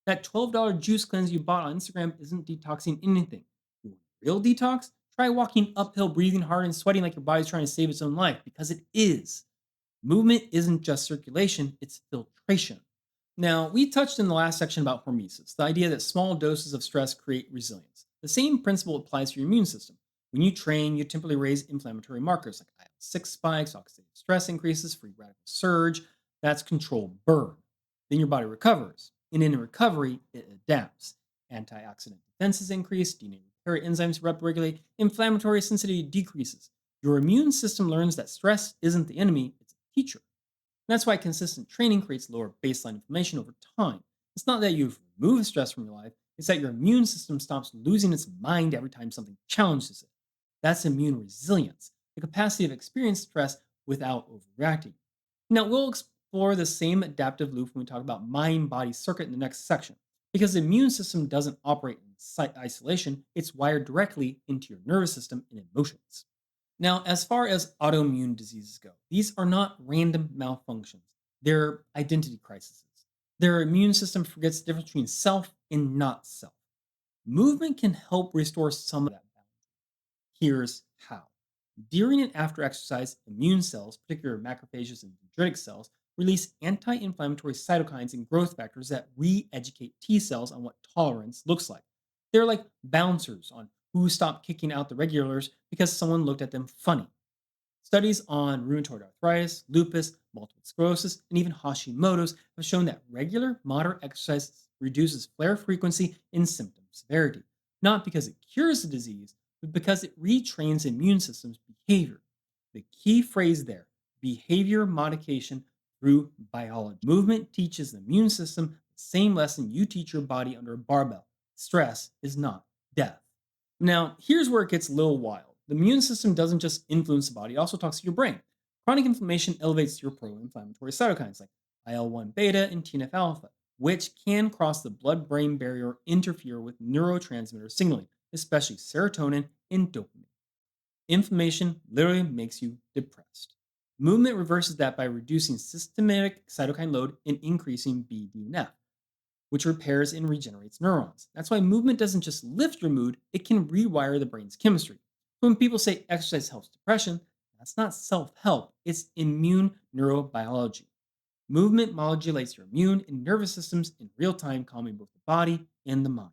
A: That $12 juice cleanse you bought on Instagram isn't detoxing anything. You want a real detox? Try walking uphill, breathing hard, and sweating like your body's trying to save its own life, because it is. Movement isn't just circulation, it's filtration. Now, we touched in the last section about hormesis, the idea that small doses of stress create resilience. The same principle applies to your immune system. When you train, you temporarily raise inflammatory markers like IL-6 spikes, oxidative stress increases, free radical surge. That's controlled burn. Then your body recovers. And in recovery, it adapts. Antioxidant defenses increase, DNA repair enzymes upregulate, inflammatory sensitivity decreases. Your immune system learns that stress isn't the enemy, it's a teacher. And that's why consistent training creates lower baseline inflammation over time. It's not that you've removed stress from your life, it's that your immune system stops losing its mind every time something challenges it. That's immune resilience, the capacity to experience stress without overreacting. Now, we'll explore the same adaptive loop when we talk about mind body circuit in the next section, because the immune system doesn't operate in isolation, it's wired directly into your nervous system and emotions. Now, as far as autoimmune diseases go, these are not random malfunctions. They're identity crises. Their immune system forgets the difference between self and not self. Movement can help restore some of that balance. Here's how. During and after exercise, immune cells, particularly macrophages and dendritic cells, release anti inflammatory cytokines and growth factors that re educate T cells on what tolerance looks like. They're like bouncers on who stopped kicking out the regulars because someone looked at them funny. Studies on rheumatoid arthritis, lupus, multiple sclerosis, and even Hashimoto's have shown that regular, moderate exercise reduces flare frequency and symptom severity, not because it cures the disease, but because it retrains the immune system's behavior. The key phrase there, behavior modification through biology. Movement teaches the immune system that same lesson you teach your body under a barbell. Stress is not death. Now, here's where it gets a little wild. The immune system doesn't just influence the body, it also talks to your brain. Chronic inflammation elevates your pro inflammatory cytokines like IL 1 beta and TNF alpha, which can cross the blood brain barrier or interfere with neurotransmitter signaling, especially serotonin and dopamine. Inflammation literally makes you depressed. Movement reverses that by reducing systemic cytokine load and increasing BDNF, which repairs and regenerates neurons. That's why movement doesn't just lift your mood, it can rewire the brain's chemistry. So when people say exercise helps depression, that's not self help, it's immune neurobiology. Movement modulates your immune and nervous systems in real time, calming both the body and the mind.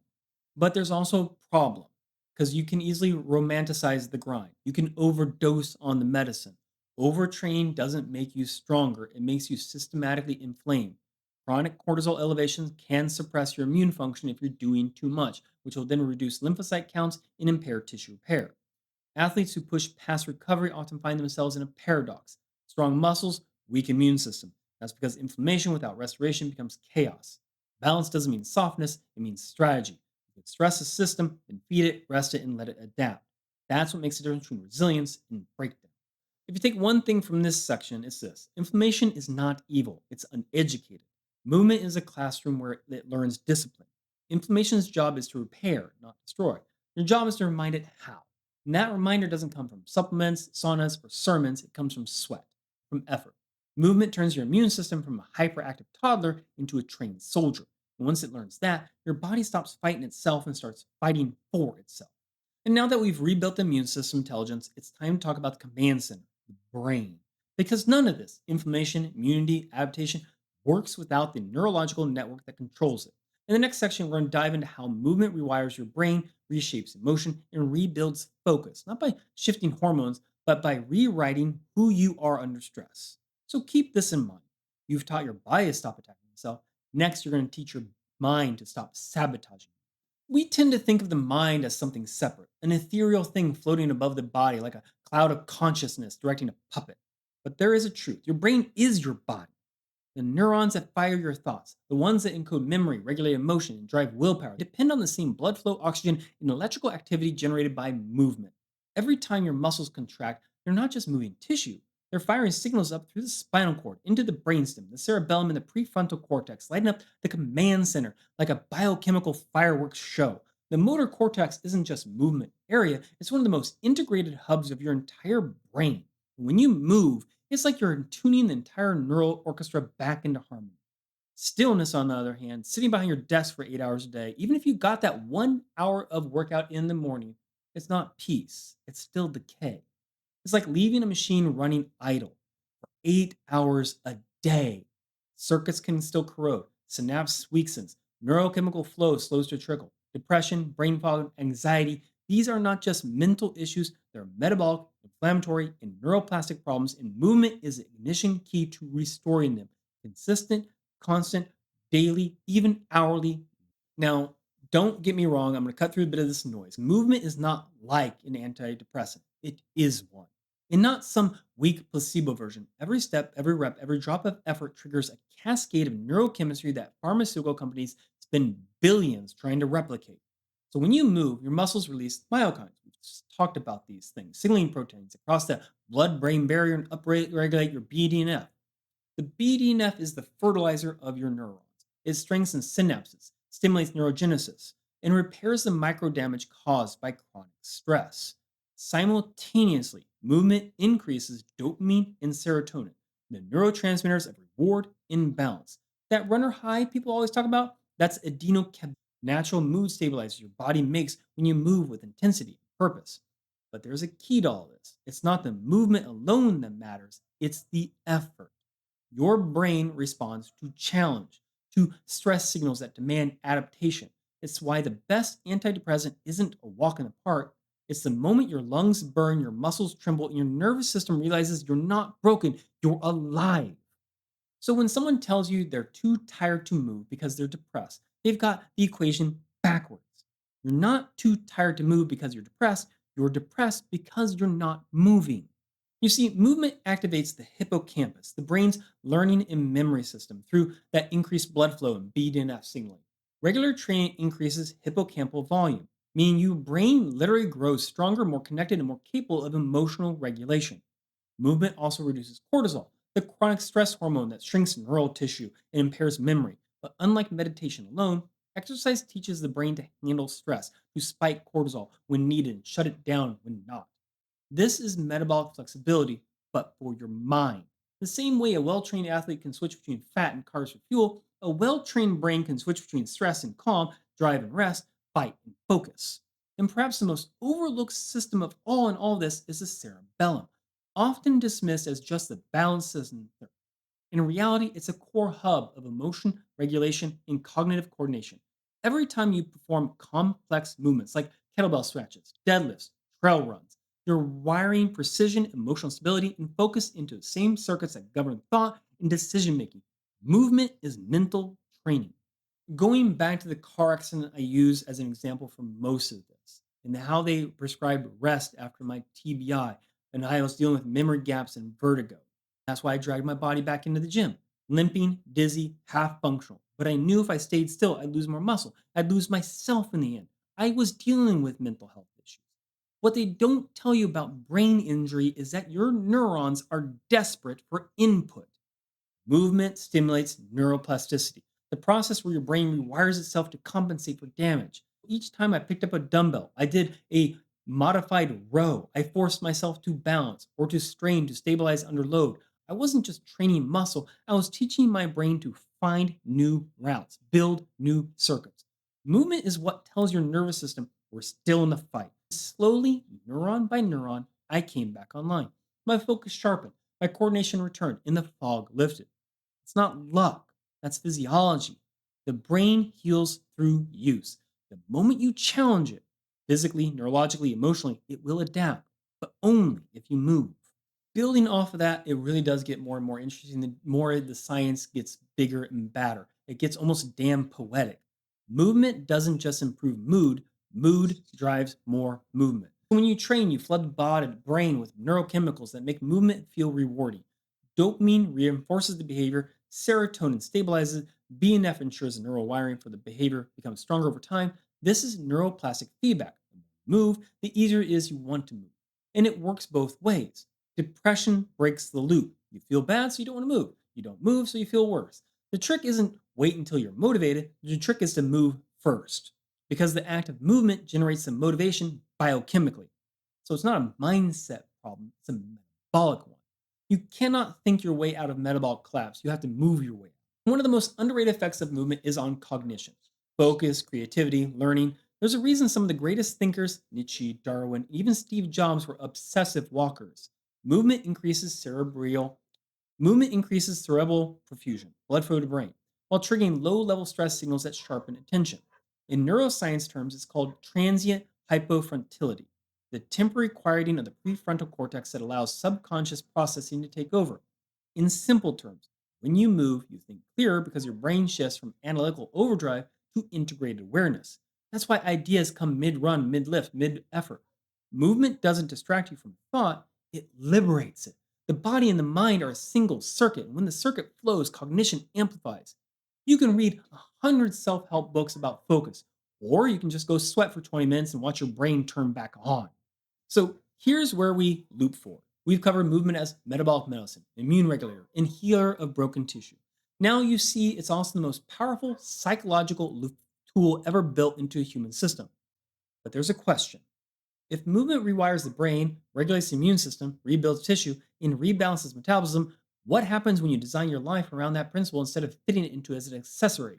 A: But there's also a problem because you can easily romanticize the grind. You can overdose on the medicine. Overtraining doesn't make you stronger, it makes you systematically inflamed. Chronic cortisol elevations can suppress your immune function if you're doing too much, which will then reduce lymphocyte counts and impair tissue repair. Athletes who push past recovery often find themselves in a paradox. Strong muscles, weak immune system. That's because inflammation without restoration becomes chaos. Balance doesn't mean softness, it means strategy. You can stress the system, then feed it, rest it, and let it adapt. That's what makes the difference between resilience and breakdown. If you take one thing from this section, it's this: inflammation is not evil, it's uneducated. Movement is a classroom where it learns discipline. Inflammation's job is to repair, not destroy. Your job is to remind it how. And that reminder doesn't come from supplements, saunas, or sermons. It comes from sweat, from effort. Movement turns your immune system from a hyperactive toddler into a trained soldier. And once it learns that, your body stops fighting itself and starts fighting for itself. And now that we've rebuilt the immune system intelligence, it's time to talk about the command center, the brain. Because none of this, inflammation, immunity, adaptation, works without the neurological network that controls it. In the next section, we're going to dive into how movement rewires your brain, reshapes emotion, and rebuilds focus, not by shifting hormones, but by rewriting who you are under stress. So keep this in mind. You've taught your body to stop attacking itself. Next, you're going to teach your mind to stop sabotaging. We tend to think of the mind as something separate, an ethereal thing floating above the body like a cloud of consciousness directing a puppet. But there is a truth. Your brain is your body. The neurons that fire your thoughts, the ones that encode memory, regulate emotion, and drive willpower, depend on the same blood flow, oxygen, and electrical activity generated by movement. Every time your muscles contract, they're not just moving tissue, they're firing signals up through the spinal cord, into the brainstem, the cerebellum, and the prefrontal cortex, lighting up the command center like a biochemical fireworks show. The motor cortex isn't just movement area, it's one of the most integrated hubs of your entire brain. When you move, it's like you're tuning the entire neural orchestra back into harmony. Stillness, on the other hand, sitting behind your desk for 8 hours a day, even if you got that 1 hour of workout in the morning, it's not peace, it's still decay. It's like leaving a machine running idle for 8 hours a day. Circuits can still corrode, synapse weakens, neurochemical flow slows to trickle. Depression, brain fog, anxiety, these are not just mental issues, they're metabolic, inflammatory, and neuroplastic problems, and movement is the ignition key to restoring them. Consistent, constant, daily, even hourly. Now, don't get me wrong, I'm going to cut through a bit of this noise. Movement is not like an antidepressant, it is one. And not some weak placebo version. Every step, every rep, every drop of effort triggers a cascade of neurochemistry that pharmaceutical companies spend billions trying to replicate. So when you move, your muscles release myokines. We've just talked about these things, signaling proteins across the blood-brain barrier and upregulate your BDNF. The BDNF is the fertilizer of your neurons. It strengthens synapses, stimulates neurogenesis, and repairs the micro damage caused by chronic stress. Simultaneously, movement increases dopamine and serotonin, the neurotransmitters of reward and balance. That runner high people always talk about, that's adrenochem, natural mood stabilizer your body makes when you move with intensity and purpose. But there's a key to all this. It's not the movement alone that matters, it's the effort. Your brain responds to challenge, to stress signals that demand adaptation. It's why the best antidepressant isn't a walk in the park. It's the moment your lungs burn, your muscles tremble, and your nervous system realizes you're not broken, you're alive. So when someone tells you they're too tired to move because they're depressed, they've got the equation backwards. You're not too tired to move because you're depressed because you're not moving. You see, movement activates the hippocampus, the brain's learning and memory system, through that increased blood flow and BDNF signaling. Regular training increases hippocampal volume, meaning your brain literally grows stronger, more connected, and more capable of emotional regulation. Movement also reduces cortisol, the chronic stress hormone that shrinks neural tissue and impairs memory. But unlike meditation alone, exercise teaches the brain to handle stress, to spike cortisol when needed and shut it down when not. This is metabolic flexibility, but for your mind. The same way a well trained athlete can switch between fat and carbs for fuel, a well trained brain can switch between stress and calm, drive and rest, fight and focus. And perhaps the most overlooked system of all in all this is the cerebellum, often dismissed as just the balance system. In reality, it's a core hub of emotion, regulation, and cognitive coordination. Every time you perform complex movements like kettlebell snatches, deadlifts, trail runs, you're wiring precision, emotional stability, and focus into the same circuits that govern thought and decision making. Movement is mental training. Going back to the car accident I use as an example for most of this, and how they prescribed rest after my TBI, and I was dealing with memory gaps and vertigo. That's why I dragged my body back into the gym, limping, dizzy, half functional. But I knew if I stayed still, I'd lose more muscle. I'd lose myself in the end. I was dealing with mental health issues. What they don't tell you about brain injury is that your neurons are desperate for input. Movement stimulates neuroplasticity, the process where your brain rewires itself to compensate for damage. Each time I picked up a dumbbell, I did a modified row. I forced myself to balance or to strain to stabilize under load. I wasn't just training muscle, I was teaching my brain to find new routes, build new circuits. Movement is what tells your nervous system we're still in the fight. Slowly, neuron by neuron, I came back online. My focus sharpened, my coordination returned, and the fog lifted. It's not luck, that's physiology. The brain heals through use. The moment you challenge it, physically, neurologically, emotionally, it will adapt, but only if you move. Building off of that, it really does get more and more interesting. The more the science gets bigger and badder, it gets almost damn poetic. Movement doesn't just improve mood, mood drives more movement. When you train, you flood the body and brain with neurochemicals that make movement feel rewarding. Dopamine reinforces the behavior, serotonin stabilizes, BNF ensures the neural wiring for the behavior becomes stronger over time. This is neuroplastic feedback. The more you move, the easier it is you want to move. And it works both ways. Depression breaks the loop. You feel bad, so you don't want to move. You don't move, so you feel worse. The trick isn't wait until you're motivated. The trick is to move first, because the act of movement generates the motivation biochemically. So it's not a mindset problem, it's a metabolic one. You cannot think your way out of metabolic collapse. You have to move your way. One of the most underrated effects of movement is on cognition, focus, creativity, learning. There's a reason some of the greatest thinkers, Nietzsche, Darwin, even Steve Jobs, were obsessive walkers. Movement increases cerebral Movement increases cerebral perfusion, blood flow to brain, while triggering low level stress signals that sharpen attention. In neuroscience terms, it's called transient hypofrontality, the temporary quieting of the prefrontal cortex that allows subconscious processing to take over. In simple terms, when you move, you think clearer because your brain shifts from analytical overdrive to integrated awareness. That's why ideas come mid run, mid lift, mid effort. Movement doesn't distract you from thought, it liberates it. The body and the mind are a single circuit, and when the circuit flows, cognition amplifies. You can read 100 self help books about focus, or you can just go sweat for 20 minutes and watch your brain turn back on. So here's where we loop forward. We've covered movement as metabolic medicine, immune regulator, and healer of broken tissue. Now you see it's also the most powerful psychological tool ever built into a human system. But there's a question. If movement rewires the brain, regulates the immune system, rebuilds tissue, and rebalances metabolism, what happens when you design your life around that principle instead of fitting it into as an accessory?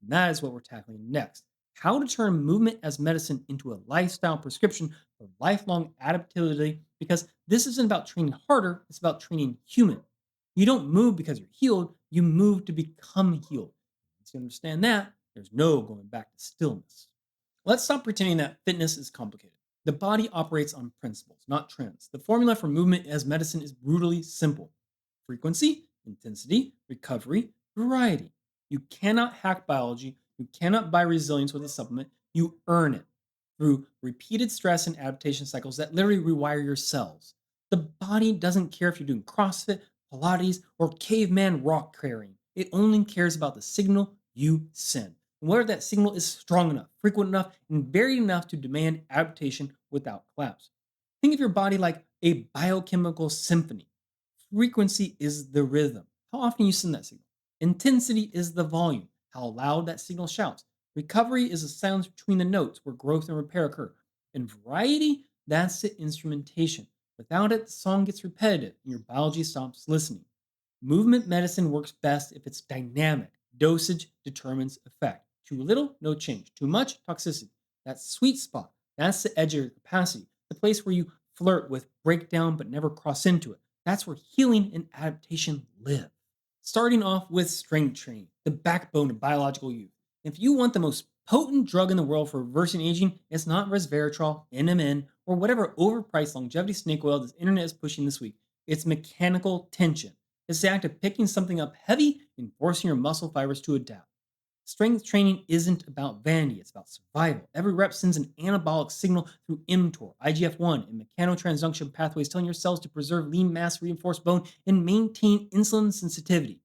A: And that is what we're tackling next. How to turn movement as medicine into a lifestyle prescription for lifelong adaptability, because this isn't about training harder, it's about training human. You don't move because you're healed, you move to become healed. Once you understand that, there's no going back to stillness. Let's stop pretending that fitness is complicated. The body operates on principles, not trends. The formula for movement as medicine is brutally simple: frequency, intensity, recovery, variety. You cannot hack biology. You cannot buy resilience with a supplement. You earn it through repeated stress and adaptation cycles that literally rewire your cells. The body doesn't care if you're doing CrossFit, Pilates, or caveman rock carrying. It only cares about the signal you send. And whether that signal is strong enough, frequent enough, and varied enough to demand adaptation without collapse. Think of your body like a biochemical symphony. Frequency is the rhythm, how often you send that signal. Intensity is the volume, how loud that signal shouts. Recovery is the silence between the notes where growth and repair occur. And variety, that's the instrumentation. Without it, the song gets repetitive and your biology stops listening. Movement medicine works best if it's dynamic. Dosage determines effect. Too little, no change. Too much, toxicity. That sweet spot, that's the edge of your capacity, the place where you flirt with breakdown but never cross into it. That's where healing and adaptation live. Starting off with strength training, the backbone of biological youth. If you want the most potent drug in the world for reversing aging, it's not resveratrol, NMN, or whatever overpriced longevity snake oil this internet is pushing this week. It's mechanical tension. It's the act of picking something up heavy and forcing your muscle fibers to adapt. Strength training isn't about vanity, it's about survival. Every rep sends an anabolic signal through mTOR, IGF-1, and mechanotransduction pathways telling your cells to preserve lean mass, reinforce bone, and maintain insulin sensitivity.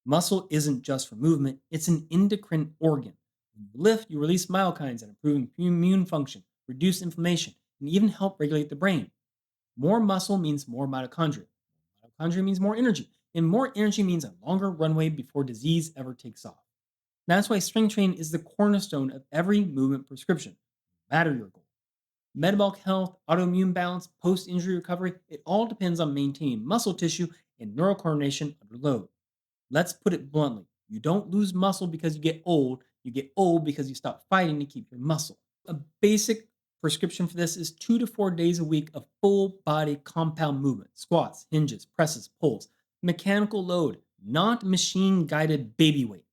A: Muscle isn't just for movement, it's an endocrine organ. When you lift, you release myokines that improve immune function, reduce inflammation, and even help regulate the brain. More muscle means more mitochondria. Mitochondria means more energy, and more energy means a longer runway before disease ever takes off. That's why strength training is the cornerstone of every movement prescription, no matter your goal. Metabolic health, autoimmune balance, post injury recovery, it all depends on maintaining muscle tissue and neural coordination under load. Let's put it bluntly, you don't lose muscle because you get old because you stop fighting to keep your muscle. A basic prescription for this is 2 to 4 days a week of full body compound movement, squats, hinges, presses, pulls, mechanical load, not machine guided baby weight,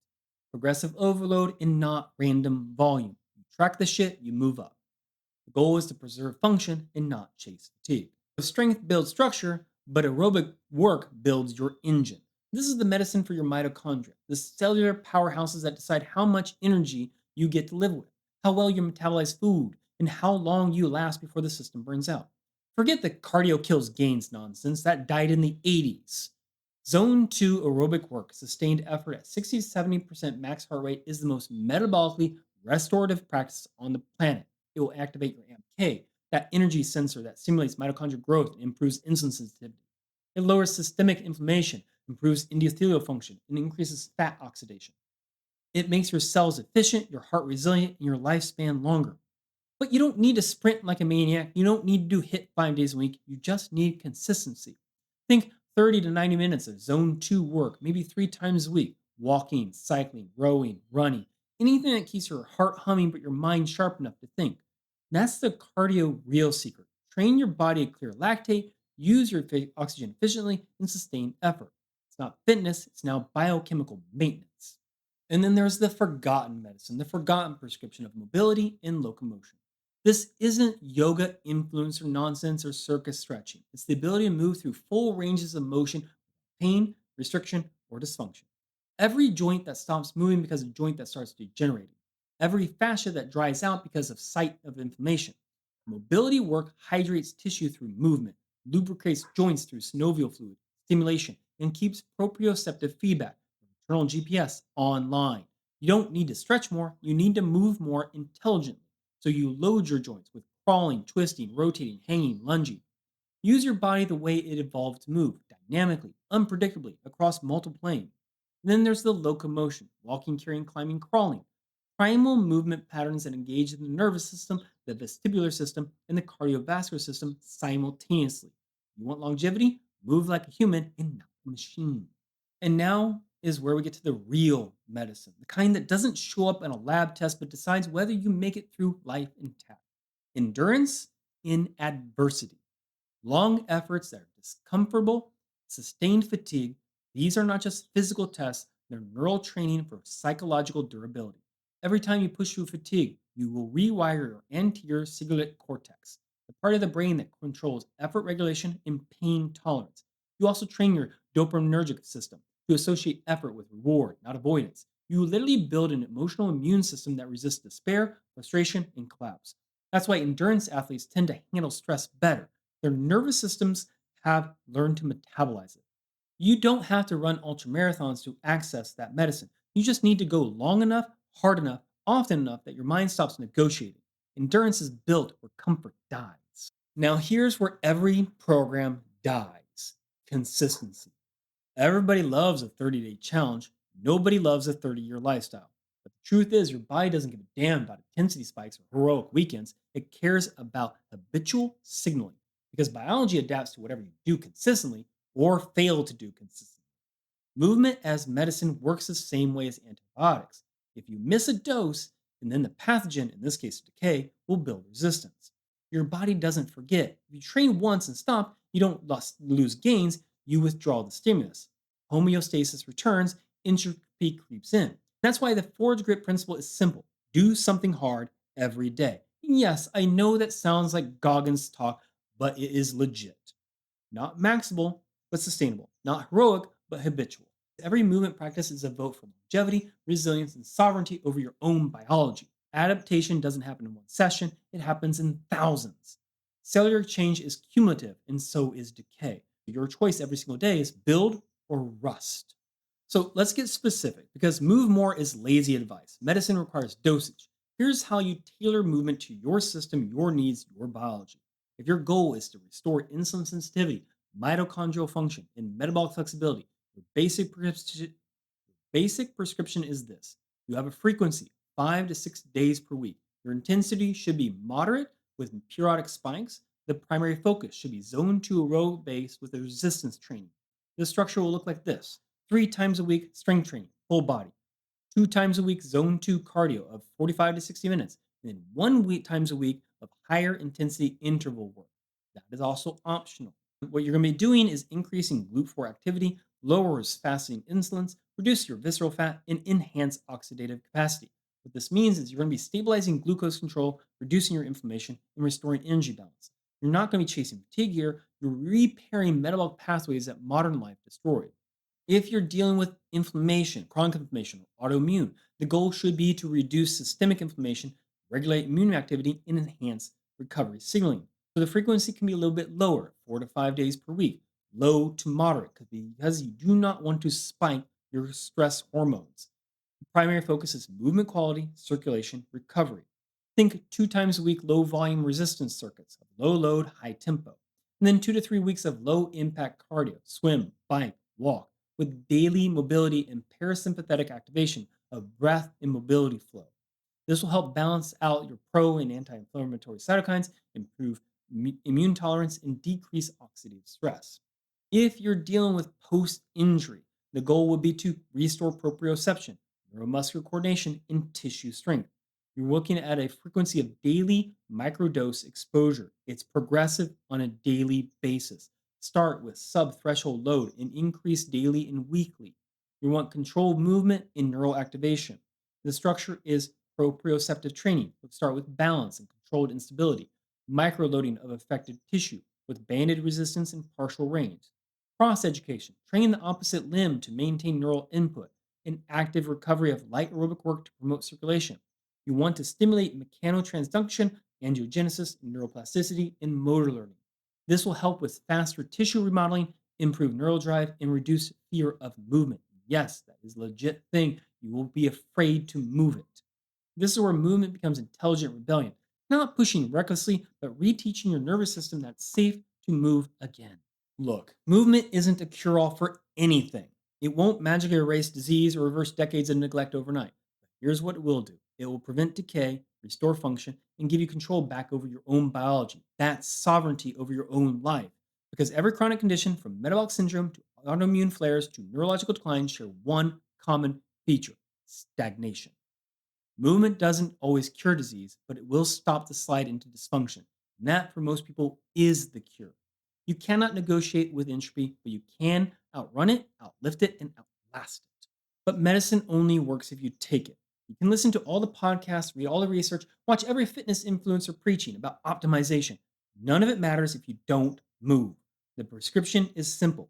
A: progressive overload, and not random volume. You track the shit, you move up. The goal is to preserve function and not chase fatigue. Strength builds structure, but aerobic work builds your engine. This is the medicine for your mitochondria, the cellular powerhouses that decide how much energy you get to live with, how well you metabolize food, and how long you last before the system burns out. Forget the cardio kills gains nonsense that died in the 80s. Zone 2 aerobic work, sustained effort at 60 to 70% max heart rate, is the most metabolically restorative practice on the planet. It will activate your AMK, that energy sensor that stimulates mitochondrial growth and improves insulin sensitivity. It lowers systemic inflammation, improves endothelial function, and increases fat oxidation. It makes your cells efficient, your heart resilient, and your lifespan longer. But you don't need to sprint like a maniac. You don't need to do HIIT 5 days a week. You just need consistency. Think 30 to 90 minutes of zone 2 work, maybe 3 times a week. Walking, cycling, rowing, running. Anything that keeps your heart humming but your mind sharp enough to think. That's the cardio real secret. Train your body to clear lactate, use your oxygen efficiently, and sustain effort. It's not fitness, it's now biochemical maintenance. And then there's the forgotten medicine, the forgotten prescription of mobility and locomotion. This isn't yoga influencer nonsense or circus stretching. It's the ability to move through full ranges of motion, pain, restriction, or dysfunction. Every joint that stops moving because of a joint that starts degenerating. Every fascia that dries out because of site of inflammation. Mobility work hydrates tissue through movement, lubricates joints through synovial fluid, stimulation, and keeps proprioceptive feedback, internal GPS, online. You don't need to stretch more, you need to move more intelligently. So you load your joints with crawling, twisting, rotating, hanging, lunging. Use your body the way it evolved to move, dynamically, unpredictably, across multiple planes. Then there's the locomotion, walking, carrying, climbing, crawling. Primal movement patterns that engage in the nervous system, the vestibular system, and the cardiovascular system simultaneously. You want longevity? Move like a human and not a machine. And now is where we get to the real medicine, the kind that doesn't show up in a lab test but decides whether you make it through life intact. Endurance in adversity. Long efforts that are discomfortable, sustained fatigue, these are not just physical tests, they're neural training for psychological durability. Every time you push through fatigue, you will rewire your anterior cingulate cortex, the part of the brain that controls effort regulation and pain tolerance. You also train your dopaminergic system to associate effort with reward, not avoidance. You literally build an emotional immune system that resists despair, frustration, and collapse. That's why endurance athletes tend to handle stress better. Their nervous systems have learned to metabolize it. You don't have to run ultra marathons to access that medicine. You just need to go long enough, hard enough, often enough that your mind stops negotiating. Endurance is built where comfort dies. Now, here's where every program dies: consistency. Everybody loves a 30-day challenge. Nobody loves a 30-year lifestyle. But the truth is, your body doesn't give a damn about intensity spikes or heroic weekends. It cares about habitual signaling because biology adapts to whatever you do consistently or fail to do consistently. Movement as medicine works the same way as antibiotics. If you miss a dose, and then the pathogen, in this case decay, will build resistance. Your body doesn't forget. If you train once and stop, you don't lose gains, you withdraw the stimulus. Homeostasis returns, entropy creeps in. That's why the forge grit principle is simple: do something hard every day. Yes, I know that sounds like Goggins talk, but it is legit. Not maximal, but sustainable. Not heroic, but habitual. Every movement practice is a vote for longevity, resilience, and sovereignty over your own biology. Adaptation doesn't happen in one session, it happens in thousands. Cellular change is cumulative, and so is decay. Your choice every single day is build or rust. So let's get specific because move more is lazy advice. Medicine requires dosage. Here's how you tailor movement to your system, your needs, your biology. If your goal is to restore insulin sensitivity, mitochondrial function, and metabolic flexibility, your basic prescription is this: you have a frequency, 5 to 6 days per week. Your intensity should be moderate with periodic spikes. The primary focus should be zone 2 aerobic base with a resistance training. The structure will look like this: 3 times a week, strength training, full body; 2 times a week, zone 2 cardio of 45 to 60 minutes; and then 1 week times a week of higher intensity interval work. That is also optional. What you're going to be doing is increasing GLUT4 activity, lowers fasting insulins, reduce your visceral fat, and enhance oxidative capacity. What this means is you're going to be stabilizing glucose control, reducing your inflammation, and restoring energy balance. You're not going to be chasing fatigue here, you're repairing metabolic pathways that modern life destroyed. If you're dealing with inflammation, chronic inflammation, or autoimmune, the goal should be to reduce systemic inflammation, regulate immune activity, and enhance recovery signaling. So the frequency can be a little bit lower, 4 to 5 days per week, low to moderate, because you do not want to spike your stress hormones. The primary focus is movement quality, circulation, recovery. Think 2 times a week low volume resistance circuits of low load, high tempo. And then 2 to 3 weeks of low impact cardio, swim, bike, walk, with daily mobility and parasympathetic activation of breath and mobility flow. This will help balance out your pro and anti inflammatory cytokines, improve immune tolerance, and decrease oxidative stress. If you're dealing with post injury, the goal would be to restore proprioception, neuromuscular coordination, and tissue strength. You're looking at a frequency of daily microdose exposure. It's progressive on a daily basis. Start with sub-threshold load and increase daily and weekly. You want controlled movement and neural activation. The structure is proprioceptive training. Let's start with balance and controlled instability. Microloading of affected tissue with banded resistance and partial range. Cross education. Train the opposite limb to maintain neural input. And active recovery of light aerobic work to promote circulation. You want to stimulate mechanotransduction, angiogenesis, neuroplasticity, and motor learning. This will help with faster tissue remodeling, improve neural drive, and reduce fear of movement. Yes, that is a legit thing. You will be afraid to move it. This is where movement becomes intelligent rebellion, not pushing recklessly, but reteaching your nervous system that it's safe to move again. Look, movement isn't a cure all for anything. It won't magically erase disease or reverse decades of neglect overnight. But here's what it will do: it will prevent decay, restore function, and give you control back over your own biology. That's sovereignty over your own life. Because every chronic condition, from metabolic syndrome to autoimmune flares to neurological decline, share one common feature: stagnation. Movement doesn't always cure disease, but it will stop the slide into dysfunction. And that, for most people, is the cure. You cannot negotiate with entropy, but you can outrun it, outlift it, and outlast it. But medicine only works if you take it. You can listen to all the podcasts, read all the research, watch every fitness influencer preaching about optimization. None of it matters if you don't move. The prescription is simple: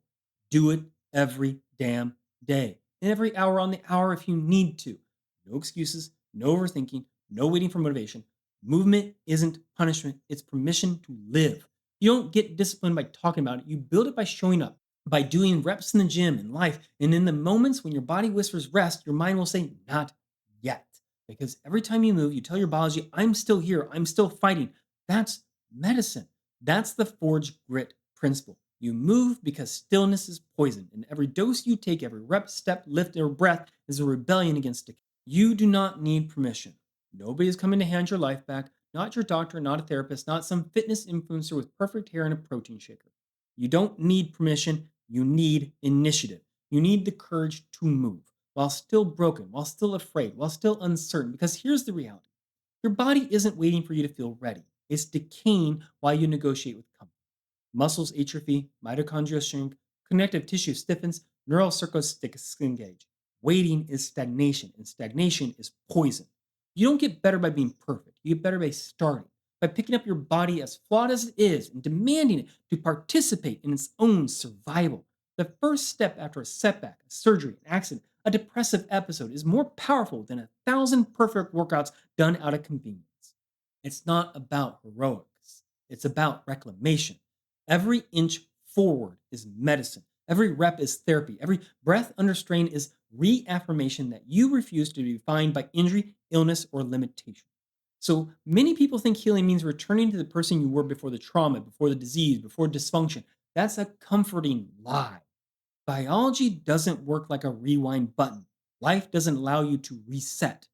A: do it every damn day, and every hour on the hour if you need to. No excuses, no overthinking, no waiting for motivation. Movement isn't punishment, it's permission to live. You don't get discipline by talking about it. You build it by showing up, by doing reps in the gym, in life. And in the moments when your body whispers rest, your mind will say, not yet. Because every time you move, you tell your biology, I'm still here, I'm still fighting. That's medicine. That's the forge grit principle. You move because stillness is poison. And every dose you take, every rep, step, lift, or breath is a rebellion against decay. You do not need permission. Nobody is coming to hand your life back. Not your doctor, not a therapist, not some fitness influencer with perfect hair and a protein shaker. You don't need permission. You need initiative. You need the courage to move while still broken, while still afraid, while still uncertain. Because here's the reality: your body isn't waiting for you to feel ready, it's decaying while you negotiate with comfort. Muscles atrophy, mitochondria shrink, connective tissue stiffens, neural circuits disengage. Waiting is stagnation, and stagnation is poison. You don't get better by being perfect. You get better by starting, by picking up your body as flawed as it is and demanding it to participate in its own survival. The first step after a setback, a surgery, an accident, a depressive episode is more powerful than 1,000 perfect workouts done out of convenience. It's not about heroics, it's about reclamation. Every inch forward is medicine. Every rep is therapy. Every breath under strain is reaffirmation that you refuse to be defined by injury, illness, or limitation. So many people think healing means returning to the person you were before the trauma, before the disease, before dysfunction. That's a comforting lie. Biology doesn't work like a rewind button. Life doesn't allow you to reset.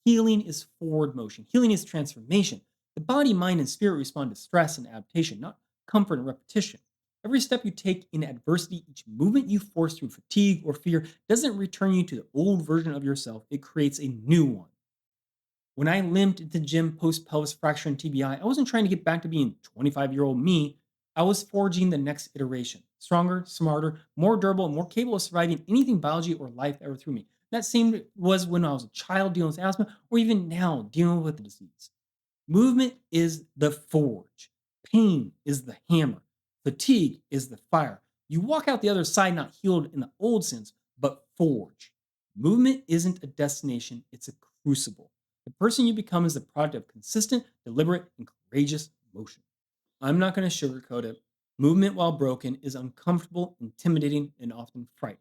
A: Healing is forward motion, healing is transformation. The body, mind, and spirit respond to stress and adaptation, not comfort and repetition. Every step you take in adversity, each movement you force through fatigue or fear doesn't return you to the old version of yourself, it creates a new one. When I limped into the gym post pelvis fracture and TBI, I wasn't trying to get back to being 25-year-old me. I was forging the next iteration, stronger, smarter, more durable, and more capable of surviving anything biology or life ever threw me. That same was when I was a child dealing with asthma, or even now dealing with the disease. Movement is the forge. Pain is the hammer. Fatigue is the fire. You walk out the other side not healed in the old sense, but forged. Movement isn't a destination, it's a crucible. The person you become is the product of consistent, deliberate, and courageous motion. I'm not going to sugarcoat it. Movement while broken is uncomfortable, intimidating, and often frightening.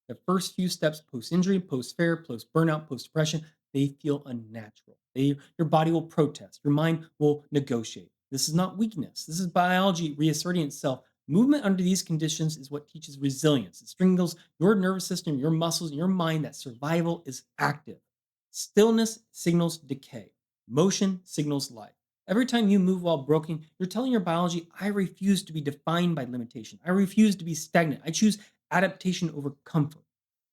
A: The first few steps post injury, post fair, post burnout, post depression, they feel unnatural. Your body will protest, your mind will negotiate. This is not weakness, this is biology reasserting itself. Movement under these conditions is what teaches resilience. It strengthens your nervous system, your muscles, and your mind that survival is active. Stillness signals decay, motion signals life. Every time you move while broken, you're telling your biology, I refuse to be defined by limitation. I refuse to be stagnant. I choose adaptation over comfort.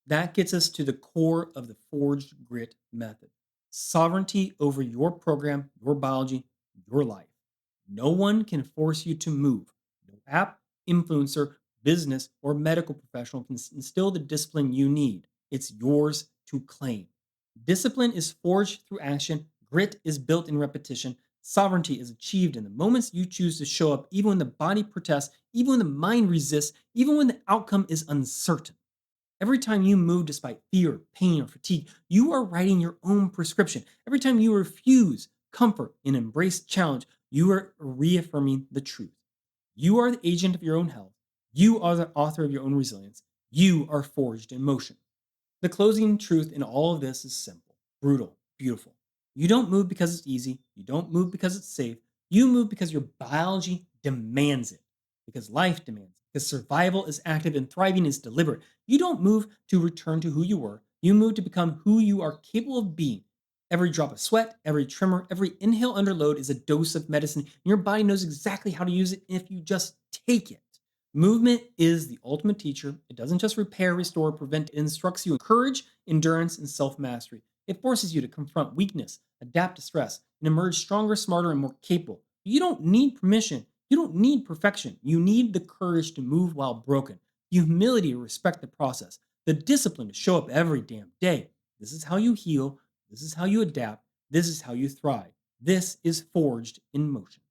A: That gets us to the core of the forged grit method: sovereignty over your program, your biology, your life. No one can force you to move. No app, influencer, business, or medical professional can instill the discipline you need. It's yours to claim. Discipline is forged through action, grit is built in repetition, sovereignty is achieved in the moments you choose to show up, even when the body protests, even when the mind resists, even when the outcome is uncertain. Every time you move despite fear, pain, or fatigue, you are writing your own prescription. Every time you refuse comfort and embrace challenge, you are reaffirming the truth. You are the agent of your own health. You are the author of your own resilience. You are forged in motion. The closing truth in all of this is simple, brutal, beautiful. You don't move because it's easy. You don't move because it's safe. You move because your biology demands it, because life demands it, because survival is active and thriving is deliberate. You don't move to return to who you were. You move to become who you are capable of being. Every drop of sweat, every tremor, every inhale under load is a dose of medicine. And your body knows exactly how to use it if you just take it. Movement is the ultimate teacher. It doesn't just repair, restore, prevent, it instructs you in courage, endurance, and self mastery. It forces you to confront weakness, adapt to stress, and emerge stronger, smarter, and more capable. You don't need permission. You don't need perfection. You need the courage to move while broken, the humility to respect the process, the discipline to show up every damn day. This is how you heal. This is how you adapt. This is how you thrive. This is forged in motion.